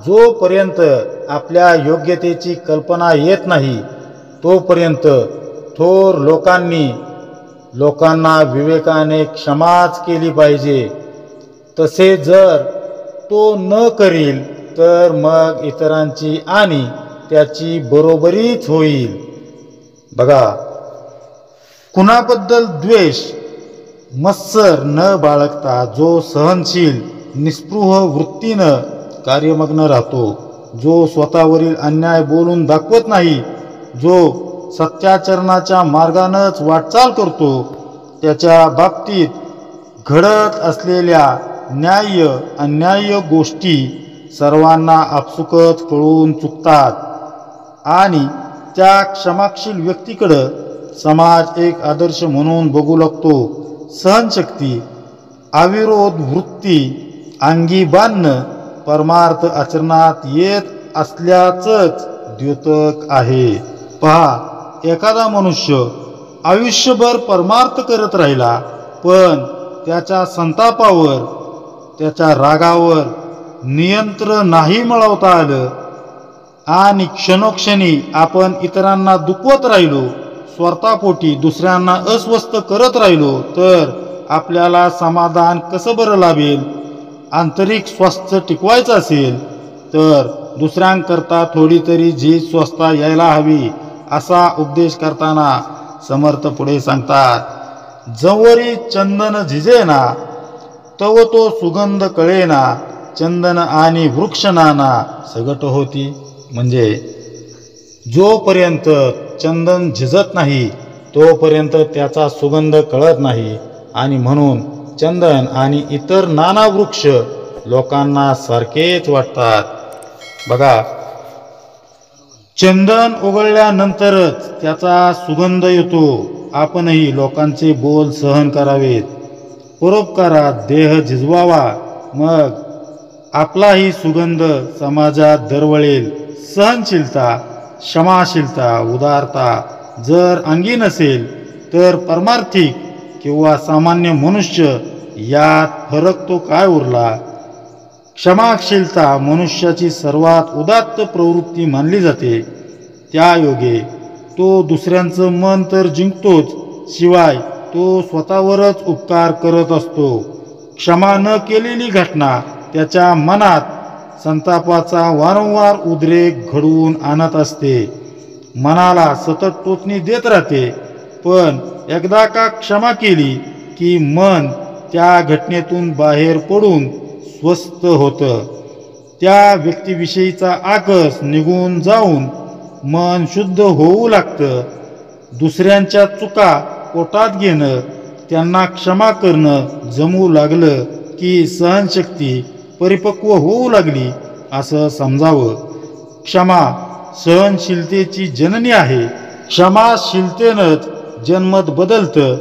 जोपर्यंत आपल्या योग्यतेची कल्पना येत नाही तोपर्यंत थोर लोकांना विवेकाने क्षमाच केली पाहिजे. तसे जर तो न करील तर मग इतरांची आणि त्याची बरोबरीच होईल. बघा, कुणाबद्दल द्वेष मत्सर न बाळगता जो सहनशील निस्पृह वृत्तीनं कार्यमग्न राहतो, जो स्वतःवरील अन्याय बोलून दाखवत नाही, जो सत्याचरणाच्या मार्गानंच वाटचाल करतो, त्याच्या बाबतीत घडत असलेल्या न्याय्य अन्याय्य गोष्टी सर्वांना आपसुकच कळून चुकतात आणि त्या क्षमाशील व्यक्तीकडं समाज एक आदर्श म्हणून बघू लागतो. सहनशक्ती, अविरोध वृत्ती अंगी बांधणं परमार्थ आचरणात येत असल्याचंच द्योतक आहे. पहा, एखादा मनुष्य आयुष्यभर परमार्थ करत राहिला, पण त्याच्या संतापावर त्याच्या रागावर नियंत्रण नाही मिळवता आलं आणि क्षणोक्षणी आपण इतरांना दुखवत राहिलो, स्वार्थापोटी दुसऱ्यांना अस्वस्थ करत राहिलो, तर आपल्याला समाधान कसं बरं लाभेल? आंतरिक स्वास्थ्य टिकवायचं असेल तर दुसऱ्यांकरता थोडी तरी झीज स्वस्ता यायला हवी, असा उपदेश करताना समर्थ पुढे सांगतात, जवरी चंदन झिजेना तव तो सुगंध कळेना, चंदन आणि वृक्षनाना सगट होती. म्हणजे जोपर्यंत चंदन झिजत नाही तोपर्यंत त्याचा सुगंध कळत नाही, आणि म्हणून चंदन आणि इतर नाना वृक्ष लोकांना सारखेच वाटतात. बघा, चंदन उघडल्यानंतरच त्याचा सुगंध येतो. आपणही लोकांचे बोल सहन करावेत, परोपकारात देह झिजवावा, मग आपलाही सुगंध समाजात दरवळेल. सहनशीलता, क्षमाशीलता, उदारता जर अंगी नसेल तर परमार्थिक किंवा सामान्य मनुष्य यात फरक तो काय उरला? क्षमाशीलता मनुष्याची सर्वात उदात्त प्रवृत्ती मानली जाते. त्या योगे तो दुसऱ्यांचं मन तर जिंकतोच, शिवाय तो स्वतःवरच उपकार करत असतो. क्षमा न केलेली घटना त्याच्या मनात संतापाचा वारंवार उद्रेक घडवून आणत असते, मनाला सतत टोचणी देत राहते. पण एकदा का क्षमा केली की मन त्या घटनेतून बाहेर पडून स्वस्थ होतं. त्या व्यक्तीविषयीचा आकस निघून जाऊन मन शुद्ध होऊ लागतं. दुसऱ्यांच्या चुका पोटात घेणं, त्यांना क्षमा करणं जमू लागलं की सहनशक्ती परिपक्व होऊ लागली असं समजावं. क्षमा सहनशीलतेची जननी आहे. क्षमाशीलतेनंच जन्मत बदलतं,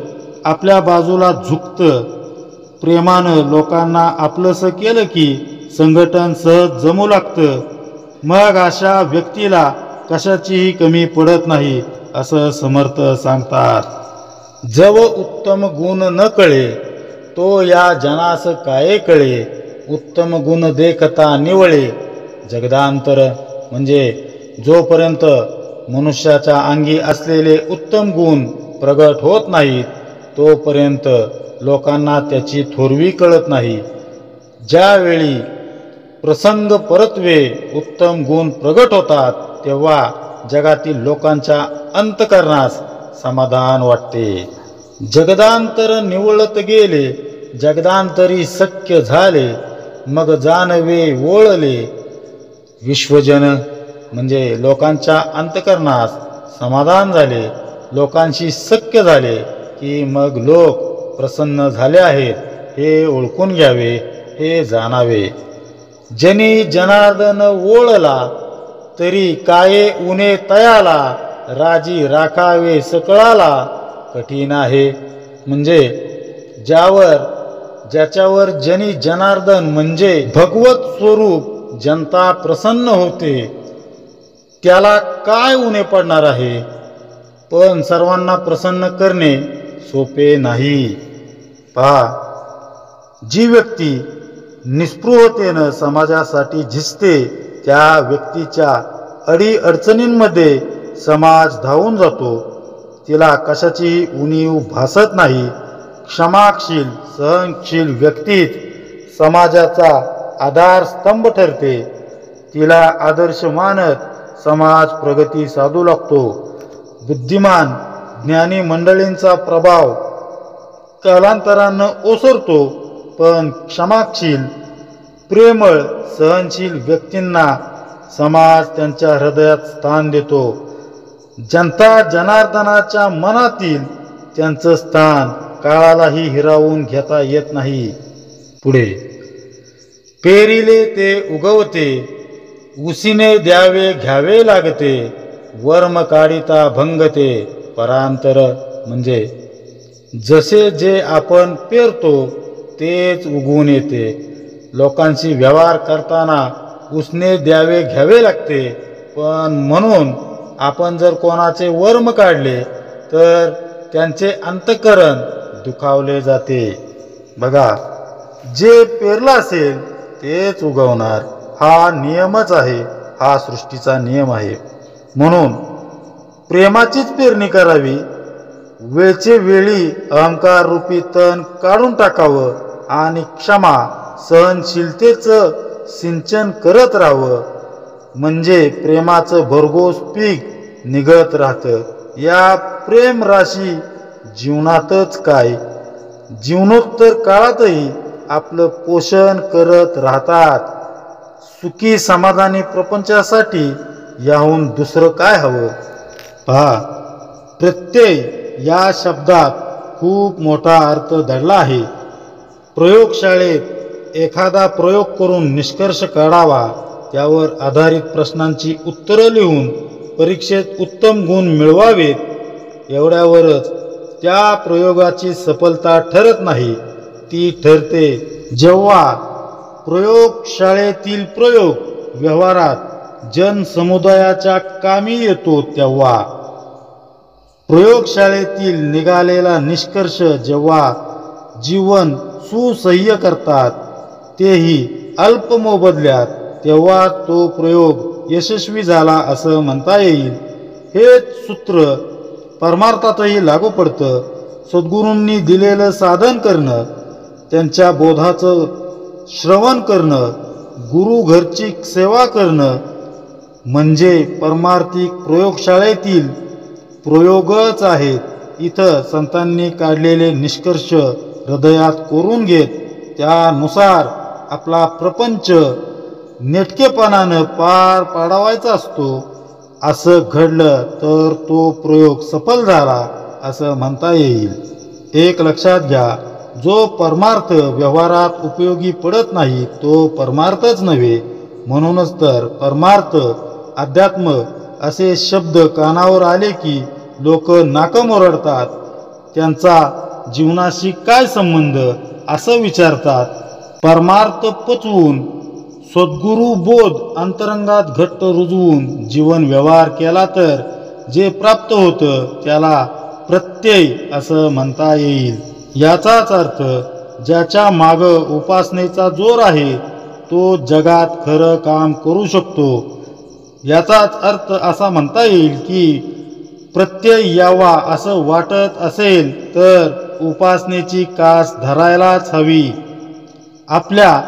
आपल्या बाजूला झुकतं. प्रेमानं लोकांना आपलंसं केलं की संघटन सहज जमू लागतं. मग अशा व्यक्तीला कशाचीही कमी पडत नाही असं समर्थ सांगतात. जव उत्तम गुण न कळे तो या जनास काय कळे, उत्तम गुण देखता निवळे. जगदांतर म्हणजे जोपर्यंत मनुष्याच्या अंगी असलेले उत्तम गुण प्रगट होत नाहीत तोपर्यंत लोकांना त्याची थोरवी कळत नाही. ज्यावेळी प्रसंग परत्वे उत्तम गुण प्रगट होतात तेव्हा जगातील लोकांच्या अंतःकरणास समाधान वाटते. जगदांतर निवळत गेले, जगदांतरी सख्य झाले, मग जानवे वोळले. विश्वजन म्हणजे लोकांच्या अंतःकरणास समाधान झाले, लोकांशी सख्य झाले की मग लोक प्रसन्न झाले आहेत हे ओळखून घ्यावे, हे जाणावे. जनी जनार्दन वोळला तरी काये उणे तयाला, राजी राखावे सकळाला कठीण आहे. म्हणजे ज्याच्यावर जनी जनार्दन म्हणजे भगवत स्वरूप जनता प्रसन्न होते त्याला काय उणे पडणार आहे. पण सर्वांना प्रसन्न करणे सोपे नाही. पहा, जी व्यक्ती निस्पृहतेनं समाजासाठी झिजते त्या व्यक्तीच्या अडीअडचणींमध्ये समाज धावून जातो. तिला कशाचीही उणीव भासत नाही. क्षमाशील सहनशील व्यक्तीच समाजाचा आधारस्तंभ ठरते. तिला आदर्श मानत समाज प्रगती साधू लागतो. बुद्धिमान ज्ञानी मंडळींचा प्रभाव कालांतरानं ओसरतो, पण क्षमाशील, प्रेमळ, सहनशील व्यक्तींना समाज त्यांच्या हृदयात स्थान देतो. जनता जनार्दनाच्या मनातील त्यांचं स्थान काळालाही हिरावून घेता येत नाही. पुढे, पेरिले ते उगवते, उसीने द्यावे घ्यावे लागते, वर्म काढिता भंगते. परांतर म्हणजे जसे जे आपण पेरतो तेच उगवून येते. लोकांशी व्यवहार करताना उसने द्यावे घ्यावे लागते, पण म्हणून आपण जर कोणाचे वर्म काढले तर त्यांचे अंतःकरण दुखावले जाते. बघा, जे पेरलं असेल तेच उगवणार, हा नियमच आहे, हा सृष्टीचा नियम आहे. म्हणून प्रेमाचीच पेरणी करावी. वेळचे वेळी अहंकार रूपी तण काढून टाकावं आणि क्षमा सहनशीलतेचं सिंचन करत राहावं, म्हणजे प्रेमाचं भरघोस पीक निघत राहतं. या प्रेम राशी जीवनातच काय, जीवनोत्तर काळातही आपलं पोषण करत राहतात. सुखी समाधानी प्रपंचासाठी याहून दुसरं काय हवं. पहा, प्रत्यय या शब्दात खूप मोठा अर्थ दडला आहे. प्रयोगशाळेत एखादा प्रयोग करून निष्कर्ष काढावा, त्यावर आधारित प्रश्नांची उत्तरं लिहून परीक्षेत उत्तम गुण मिळवावेत, एवढ्यावरच त्या प्रयोगाची सफलता ठरत नाही. ती ठरते जेव्हा प्रयोगशाळेतील प्रयोग व्यवहारात जनसमुदायाच्या कामी येतो, तेव्हा प्रयोगशाळेतील निघालेला निष्कर्ष जेव्हा जीवन सुसह्य करतात, तेही अल्प मोबदल्यात, तेव्हा तो प्रयोग यशस्वी झाला असं म्हणता येईल. हेच सूत्र परमार्थातही लागू पडतं. सद्गुरूंनी दिलेलं साधन करणं, त्यांच्या बोधाचं श्रवण करणं, गुरु घरची सेवा करणं म्हणजे परमार्थिक प्रयोगशाळेतील प्रयोगच आहेत. इथं संतांनी काढलेले निष्कर्ष हृदयात कोरून घेत त्यानुसार आपला प्रपंच नेटकेपणानं पार पाडवायचा असतो. असं घडलं तर तो प्रयोग सफल झाला असं म्हणता येईल. एक लक्षात घ्या, जो परमार्थ व्यवहारात उपयोगी पडत नाही तो परमार्थच नव्हे. म्हणूनच तर परमार्थ, अध्यात्म असे शब्द कानावर आले की लोक नाकं ओरडतात. त्यांचा जीवनाशी काय संबंध असं विचारतात. परमार्थ पचवून सद्गुरू बोध अंतरंगात घट्ट रुजवून जीवन व्यवहार केला तर जे प्राप्त होतं त्याला प्रत्यय असं म्हणता येईल. याचाच अर्थ ज्याच्या मागं उपासनेचा जोर आहे तो जगात खरं काम करू शकतो. याचाच अर्थ असा म्हणता येईल की प्रत्यय यावा असं वाटत असेल तर उपासनेची कास धरायलाच हवी. आपल्या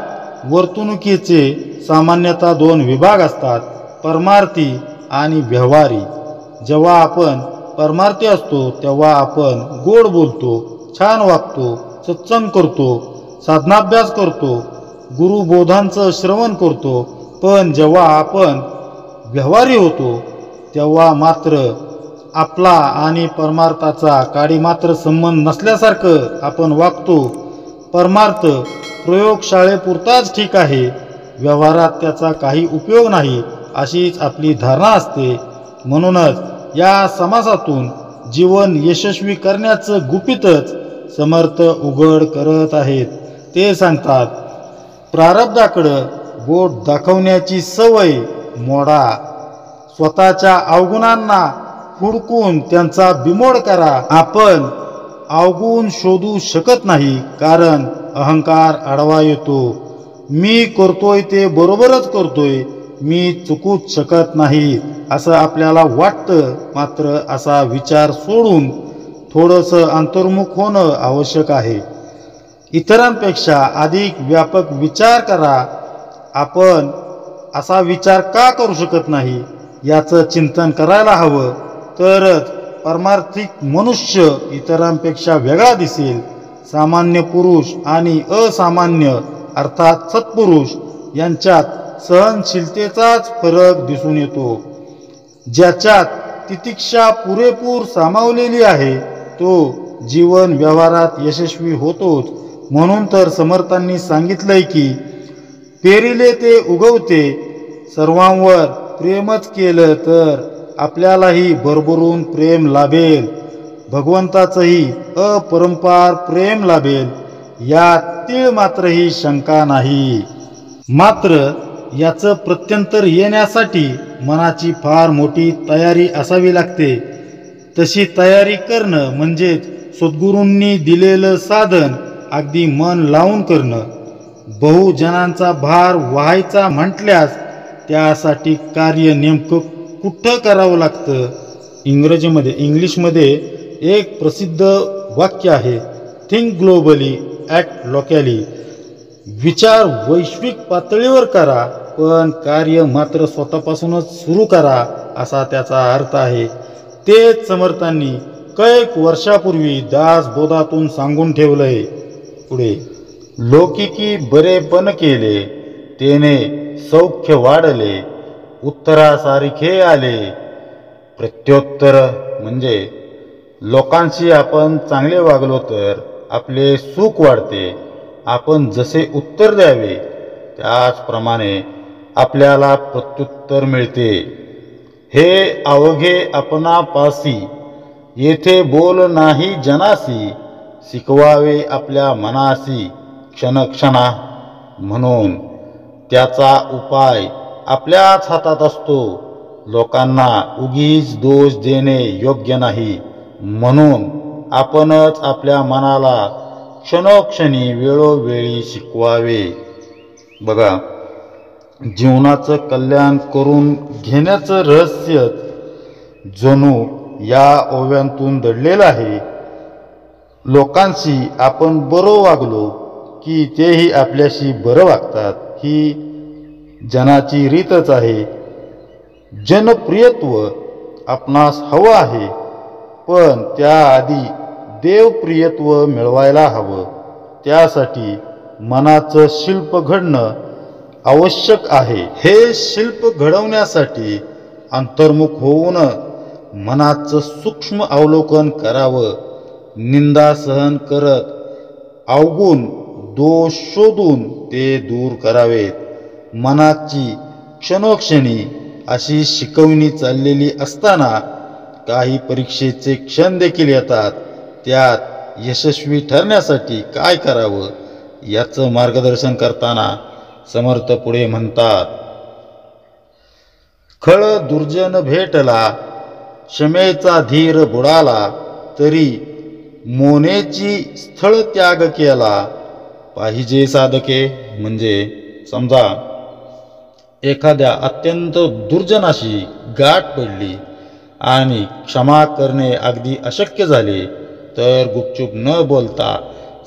वर्तणुकीचे सामान्यतः दोन विभाग असतात, परमार्थी आणि व्यवहारी. जेव्हा आपण परमार्थी असतो तेव्हा आपण गोड बोलतो, छान वागतो, सत्संग करतो, साधनाभ्यास करतो, गुरुबोधांचं श्रवण करतो. पण जेव्हा आपण व्यवहारी होतो तेव्हा मात्र आपला आणि परमार्थाचा काडी मात्र संबंध नसल्यासारखं आपण वागतो. परमार्थ प्रयोगशाळेपुरताच ठीक आहे, व्यवहारात त्याचा काही उपयोग नाही अशीच आपली धारणा असते. म्हणूनच या समासातून जीवन यशस्वी करण्याचं गुपितच समर्थ उघड करत आहेत. ते सांगतात, प्रारब्धाकडं बोट दाखवण्याची सवय मोडा, स्वतःच्या अवगुणांना हुडकून त्यांचा बिमोड करा. आपण अवगुण शोधू शकत नाही, कारण अहंकार आडवा येतो. मी करतोय ते बरोबरच करतोय, मी चुकूच शकत नाही असं आपल्याला वाटतं. मात्र असा विचार सोडून थोडंसं अंतर्मुख होणं आवश्यक आहे. इतरांपेक्षा अधिक व्यापक विचार करा. आपण असा विचार का करू शकत नाही? याचं चिंतन करायला हवं, तरच पारमार्थिक मनुष्य इतरांपेक्षा वेगळा दिसेल. सामान्य पुरुष आणि असामान्य अर्थात सत्पुरुष यांच्यात सहनशीलतेचाच फरक दिसून येतो. ज्याच्यात तितिक्षा पुरेपूर सामावलेली आहे तो जीवन व्यवहारात यशस्वी होतोच. म्हणून तर समर्थांनी सांगितलंय की पेरिले ते उगवते. सर्वांवर प्रेमच केलं तर आपल्यालाही भरभरून प्रेम लाभेल, भगवंताचंही अपरंपार प्रेम लाभेल, यात तीळ मात्रही शंका नाही. मात्र याचं प्रत्यंतर येण्यासाठी मनाची फार मोठी तयारी असावी लागते. तशी तयारी करणं म्हणजेच सद्गुरूंनी दिलेलं साधन अगदी मन लावून करणं. बहुजनांचा भार व्हायचा म्हटल्यास त्यासाठी कार्य नेमकं कुठं करावं लागतं. इंग्लिशमध्ये एक प्रसिद्ध वाक्य आहे, थिंक ग्लोबली ॲक्ट लोकॅली. विचार वैश्विक पातळीवर करा पण कार्य मात्र स्वतःपासूनच सुरू करा, असा त्याचा अर्थ आहे. तेच समर्थांनी कैक वर्षापूर्वी दासबोधातून सांगून ठेवलंय. पुढे लौकिकी बरेपण केले, तेने सौख्य वाढले, उत्तरासारखे आले. प्रत्युत्तर म्हणजे लोकांशी आपण चांगले वागलो तर आपले सुख वाढते. आपण जसे उत्तर द्यावे त्याचप्रमाणे आपल्याला प्रत्युत्तर मिळते. हे अवघे आपणापासी, येथे बोल नाही जनासी, शिकवावे आपल्या मनासी क्षणक्षणा. म्हणून त्याचा उपाय आपल्याच हातात असतो. लोकांना उगीच दोष देणे योग्य नाही. म्हणून आपणच आपल्या मनाला क्षणोक्षणी वेळोवेळी शिकवावे. बघा, जीवनाचं कल्याण करून घेण्याचं रहस्य जणू या ओव्यांतून दडलेलं आहे. लोकांशी आपण बरं वागलो की तेही आपल्याशी बरं वागतात, ही जनाची रीतच आहे. जनप्रियत्व आपणास हवं आहे, पण त्याआधी देवप्रियत्व मिळवायला हवं. त्यासाठी मनाचं शिल्प घडणं आवश्यक आहे. हे शिल्प घडवण्यासाठी अंतर्मुख होऊन मनाचं सूक्ष्म अवलोकन करावं. निंदा सहन करत अवगुण दोष शोधून ते दूर करावेत. मनाची क्षणोक्षणी अशी शिकवणी चाललेली असताना काही परीक्षेचे क्षण देखील येतात. त्यात यशस्वी ठरण्यासाठी काय करावं याचं मार्गदर्शन करताना समर्थ पुढे म्हणतात, खळ दुर्जन भेटला, क्षमेचा धीर बुडाला, तरी मोनेची स्थळ त्याग केला. पाहिजे साधके म्हणजे समजा एखाद्या अत्यंत दुर्जनाशी गाठ पडली आणि क्षमा करणे अगदी अशक्य झाले तर गुपचूप न बोलता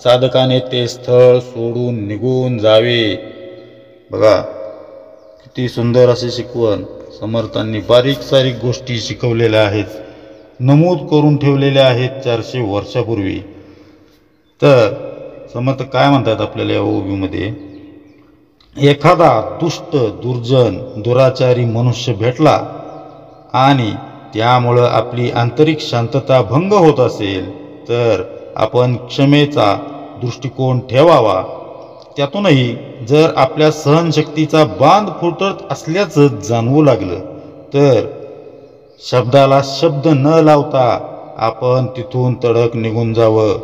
साधकाने ते स्थळ सोडून निघून जावे. बघा किती सुंदर असे शिकवण समर्थांनी बारीक सारीक गोष्टी शिकवलेल्या आहेत, नमूद करून ठेवलेल्या आहेत 400 वर्षापूर्वी. तर समर्थ काय म्हणतात आपल्याला या ओवीमध्ये, एखादा दुष्ट दुर्जन दुराचारी मनुष्य भेटला आणि त्यामुळं आपली आंतरिक शांतता भंग होत असेल तर आपण क्षमेचा दृष्टिकोन ठेवावा. त्यातूनही जर आपल्या सहनशक्तीचा बांध फुटत असल्याचं जाणवू लागलं तर शब्दाला शब्द न लावता आपण तिथून तडक निघून जावं.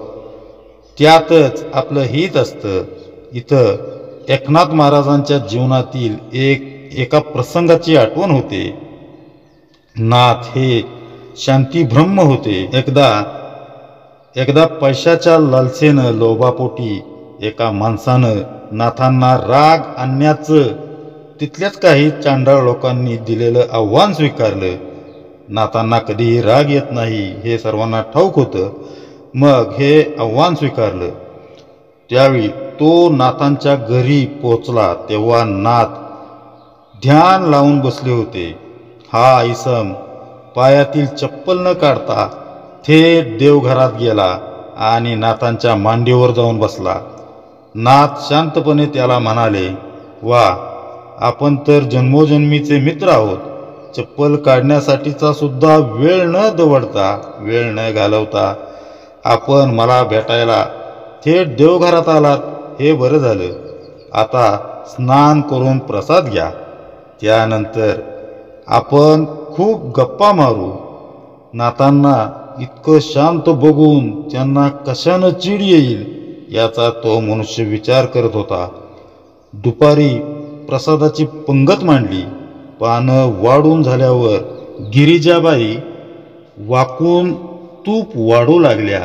त्यातच आपलं हित असतं. इथं एकनाथ महाराजांच्या जीवनातील एका प्रसंगाची आठवण होते. नाथ हे शांती ब्रह्म होते. एकदा पैशाच्या लालसेनं लोभापोटी एका माणसानं नाथांना राग आणण्याचं तिथल्याच काही चांडाळ लोकांनी दिलेलं आव्हान स्वीकारलं. नाथांना कधीही राग येत नाही हे सर्वांना ठाऊक होतं. मग हे आव्हान स्वीकारलं. त्यावेळी तो नाथांच्या घरी पोचला तेव्हा नाथ ध्यान लावून बसले होते. हा इसम पायातील चप्पल न काढता थेट देवघरात गेला आणि नाथांच्या मांडीवर जाऊन बसला. नाथ शांतपणे त्याला म्हणाले, वा, आपण तर जन्मोजन्मीचे मित्र आहोत. चप्पल काढण्यासाठीचा सुद्धा वेळ न घालवता आपण मला भेटायला थेट देवघरात आलात, हे बरं झालं. आता स्नान करून प्रसाद घ्या. त्यानंतर आपण खूप गप्पा मारू. नाथांना इतकं शांत बघून त्यांना कशानं चीड येईल याचा तो मनुष्य विचार करत होता. दुपारी प्रसादाची पंगत मांडली. पानं वाढून झाल्यावर गिरिजाबाई वाकून तूप वाढू लागल्या.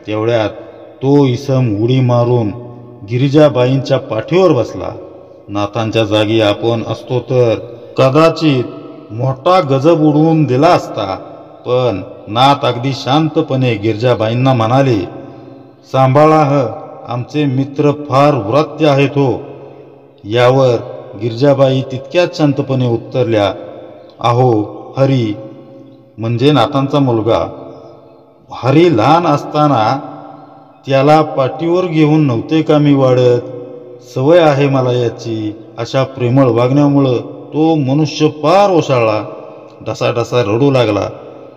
तेवढ्यात तो इसम उडी मारून गिरिजाबाईंच्या पाठीवर बसला. नाथांच्या जागी आपण असतो तर कदाचित मोठा गजब उडवून दिला असता. पण नाथ अगदी शांतपणे गिरिजाबाईंना म्हणाले, सांभाळा आमचे मित्र फार व्रत्य आहेत हो. यावर गिरिजाबाई तितक्याच शांतपणे उत्तरल्या, अहो, हरी म्हणजे नाथांचा मुलगा, हरी लहान असताना त्याला पाठीवर घेऊन नव्हते का मी वाढत? सवय आहे मला याची. अशा प्रेमळ वागण्यामुळं तो मनुष्य फार ओशाळला. ढसाढसा रडू लागला.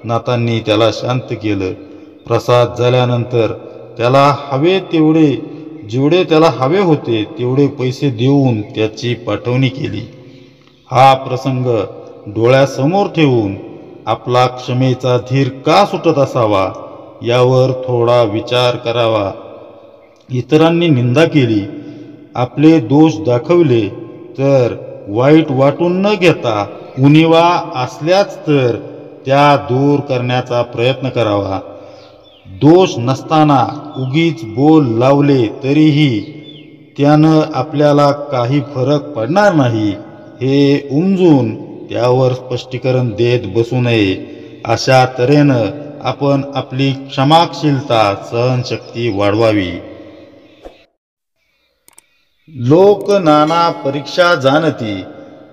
नाथांनी त्याला शांत केलं. प्रसाद झाल्यानंतर त्याला जेवढे त्याला हवे होते तेवढे पैसे देऊन त्याची पाठवणी केली. हा प्रसंग डोळ्यासमोर ठेवून आपला क्षमेचा धीर का सुटत असावा यावर थोडा विचार करावा. इतरांनी निंदा केली, आपले दोष दाखवले तर वाईट वाटून न घेता उणिवा असल्याच तर त्या दूर करण्याचा प्रयत्न करावा. दोष नसताना उगीच बोल लावले तरीही त्यानं आपल्याला काही फरक पडणार नाही हे उमजून त्यावर स्पष्टीकरण देत बसू नये. अशा तऱ्हेनं आपण आपली क्षमाशीलता, सहनशक्ती वाढवावी. लोक नाना परीक्षा जाणती,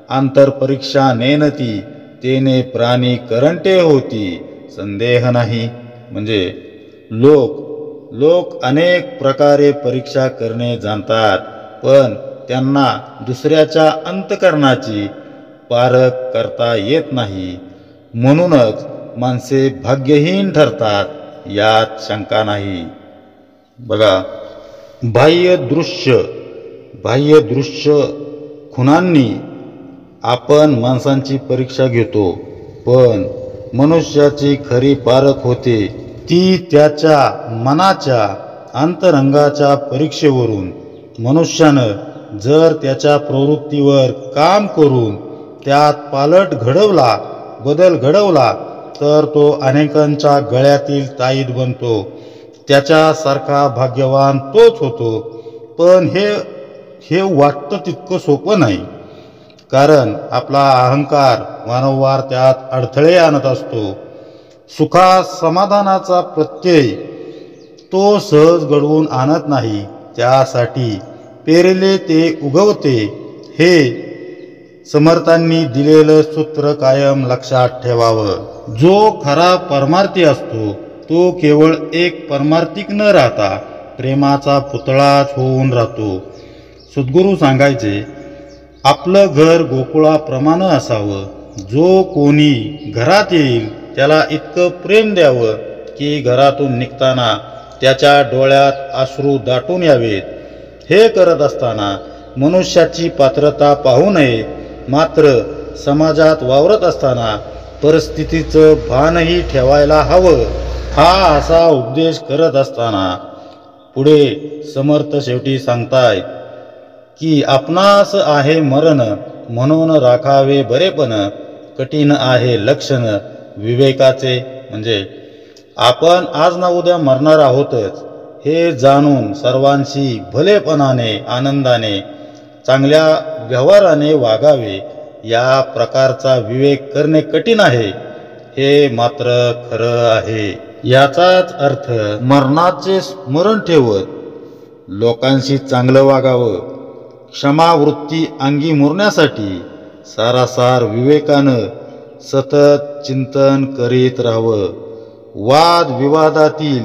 आंतरपरीक्षा नेनती, तेने प्राणी करंटे होती, संदेह नाही. म्हणजे लोक अनेक प्रकारे परीक्षा करणे जाणतात, पण त्यांना दुसऱ्याच्या अंतःकरणाची पारख करता येत नाही. म्हणूनच माणसे भाग्यहीन ठरतात, यात शंका नाही. बघा, बाह्य दृश्य खुणांनी आपण माणसांची परीक्षा घेतो, पण मनुष्याची खरी पारख होते ती त्याच्या मनाच्या अंतरंगाच्या परीक्षेवरून. मनुष्यानं जर त्याच्या प्रवृत्तीवर काम करून त्यात बदल घडवला तर तो अनेकांच्या गळ्यातील ताईत बनतो. त्याच्यासारखा भाग्यवान तोच होतो. पण हे वाटतं तितकं सोपं नाही, कारण आपला अहंकार वारंवार त्यात अडथळे आणत असतो. समाधानाचा प्रत्यय तो सहज घडवून आणत नाही. त्यासाठी पेरले ते उगवते हे समर्थांनी दिलेलं सूत्र कायम लक्षात ठेवावं. जो खरा परमार्थी असतो तो केवळ एक परमार्थिक न राहता प्रेमाचा पुतळाच होऊन राहतो. सद्गुरू सांगायचे, आपलं घर गोकुळाप्रमाणे असावं. जो कोणी घरात येईल त्याला इतकं प्रेम द्यावं की घरातून निघताना त्याच्या डोळ्यात अश्रू दाटून यावेत. हे करत असताना मनुष्याची पात्रता पाहू नये. मात्र समाजात वावरत असताना परिस्थितीचं भानही ठेवायला हवं. हा असा उपदेश करत असताना पुढे समर्थ शेवटी सांगतायत की आपणास आहे मरण, म्हणून राखावे बरेपण, कठीण आहे लक्षण विवेकाचे. म्हणजे आपण आज ना उद्या मरणार आहोतच हे जाणून सर्वांशी भलेपणाने, आनंदाने, चांगल्या व्यवहाराने वागावे. या प्रकारचा विवेक करणे कठीण आहे, हे मात्र खरं आहे. याचाच अर्थ मरणाचे स्मरण ठेवत लोकांशी चांगलं वागावं. क्षमावृत्ती अंगी मुरण्यासाठी सारासार विवेकानं सतत चिंतन करीत राहावं. वाद विवादातील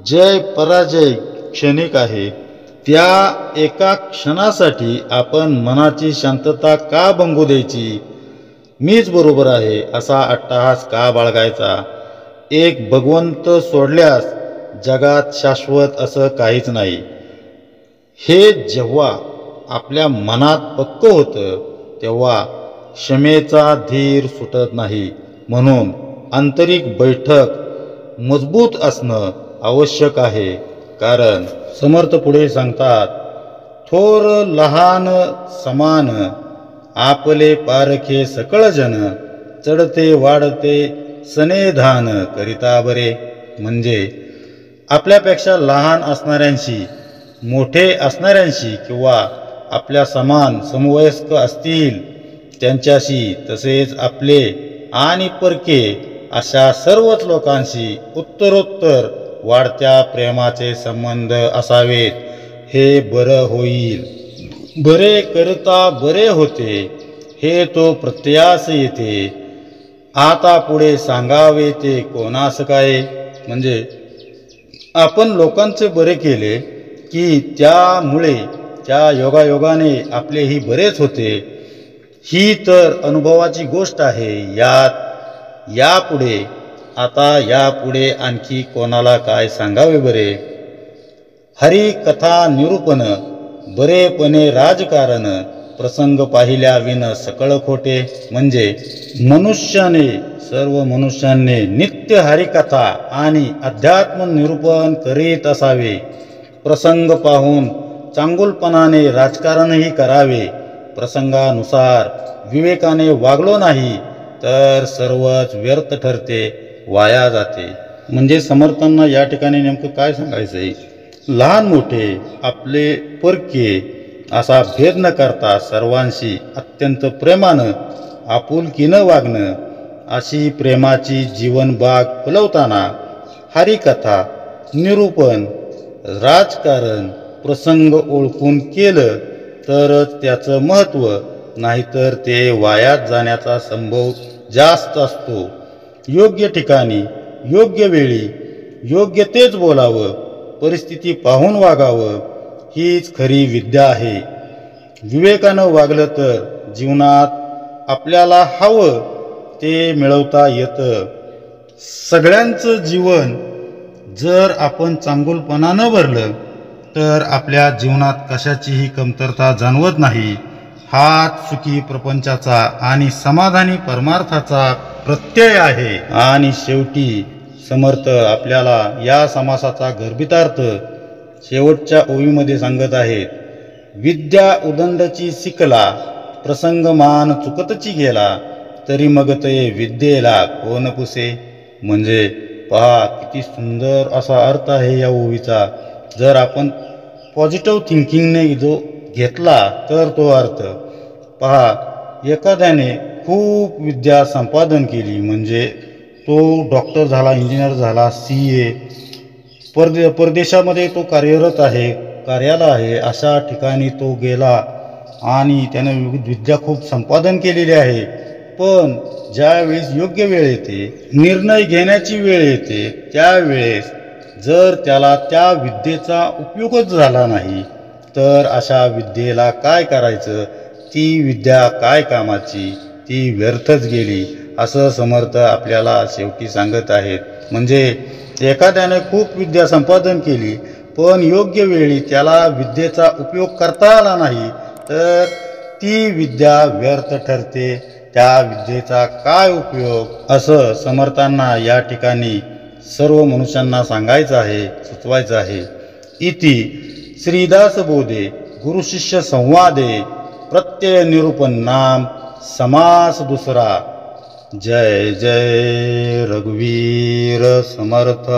जय पराजय क्षणिक आहे. त्या एका क्षणासाठी आपण मनाची शांतता का भंगू द्यायची? मीच बरोबर आहे असा अट्टहास का बाळगायचा? एक भगवंत सोडल्यास जगात शाश्वत असं काहीच नाही. हे जेव्हा आपल्या मनात पक्क होतं तेव्हा क्षमेचा धीर सुटत नाही. म्हणून आंतरिक बैठक मजबूत असणं आवश्यक आहे. कारण समर्थ पुढे सांगतात, थोर लहान समान आपले पारखे सकळ जन, चढते वाढते सनेधान करिता बरे. म्हणजे आपल्यापेक्षा लहान असणाऱ्यांशी, मोठे असणाऱ्यांशी किंवा आपल्या समान समवयस्क असतील त्यांच्याशी, तसेच आपले आणि परके अशा सर्वच लोकांशी उत्तरोत्तर वाढत्या प्रेमाचे संबंध असावेत. हे बरं होईल. बरे करता बरे होते हे तो प्रत्ययास येते. आता पुढे सांगावे ते कोणास काय? म्हणजे आपण लोकांचे बरे केले की त्यामुळे त्या योगायोगाने आपलेही बरेच होते. ही तर अनुभवाची गोष्ट आहे. यापुढे आणखी कोणाला काय सांगावे बरे? हरी कथा निरूपण बरेपणे राजकारण, प्रसंग पाहिल्या विन सकळ खोटे. म्हणजे सर्व मनुष्याने नित्य हरिकथा आणि अध्यात्म निरूपण करीत असावे. प्रसंग पाहून चांगुलपणाने राजकारणही करावे. प्रसंगानुसार विवेकाने वागलो नाही तर सर्वच व्यर्थ ठरते, वाया जाते. म्हणजे समर्थांना या ठिकाणी नेमकं काय सांगायचं आहे? लहान मोठे आपले परके असा भेद न करता सर्वांशी अत्यंत प्रेमानं आपुलकीनं वागणं, अशी प्रेमाची जीवनबाग फुलवताना हरिकथा निरूपण राजकारण प्रसंग ओळखून केलं तरच त्याचं महत्त्व, नाहीतर ते वायात जाण्याचा संभव जास्त असतो. योग्य ठिकाणी योग्य वेळी योग्य तेच बोलावं, परिस्थिती पाहून वागावं, हीच खरी विद्या आहे. विवेकानं वागलं तर जीवनात आपल्याला हवं ते मिळवता येतं. सगळ्यांचं जीवन जर आपण चांगुलपणानं भरलं तर आपल्या जीवनात कशाचीही कमतरता जाणवत नाही. हाच सुखी प्रपंचाचा आणि समाधानी परमार्थाचा प्रत्यय आहे. आणि शेवटी समर्थ आपल्याला या समासाचा गर्भितार्थ शेवटच्या ओवीमध्ये सांगत आहेत. विद्या उदंडची शिकला, प्रसंगमान चुकतची गेला, तरी मग ते विद्येला कोण पुसे. म्हणजे पहा किती सुंदर असा अर्थ आहे या ओवीचा. जर आपण पॉझिटिव्ह थिंकिंगने जो घेतला तर तो अर्थ पहा, एखाद्याने खूप विद्या संपादन केली, म्हणजे तो डॉक्टर झाला, इंजिनियर झाला, CA, परदेशामध्ये तो कार्यरत आहे, कार्याला आहे, अशा ठिकाणी तो गेला आणि त्याने विविध विद्या खूप संपादन केलेली आहे. पण ज्यावेळेस योग्य वेळ येते, निर्णय घेण्याची वेळ येते, त्यावेळेस जर त्याला त्या विद्येचा उपयोगच झाला नाही तर अशा विद्येला काय करायचं? ती विद्या काय कामाची? ती व्यर्थच गेली, असं समर्थ आपल्याला शेवटी सांगत आहेत. म्हणजे एखाद्याने खूप विद्या संपादन केली पण योग्य वेळी त्याला विद्येचा उपयोग करता आला नाही तर ती विद्या व्यर्थ ठरते. त्या विद्येचा काय उपयोग? असं समर्थांना या ठिकाणी सर्व मनुष्यांना सांगायचं आहे, सुचवायचं आहे. इति श्रीदास बोधे गुरुशिष्य संवादे प्रत्यय निरूपण नाम समास दुसरा. जय जय रघुवीर समर्थ.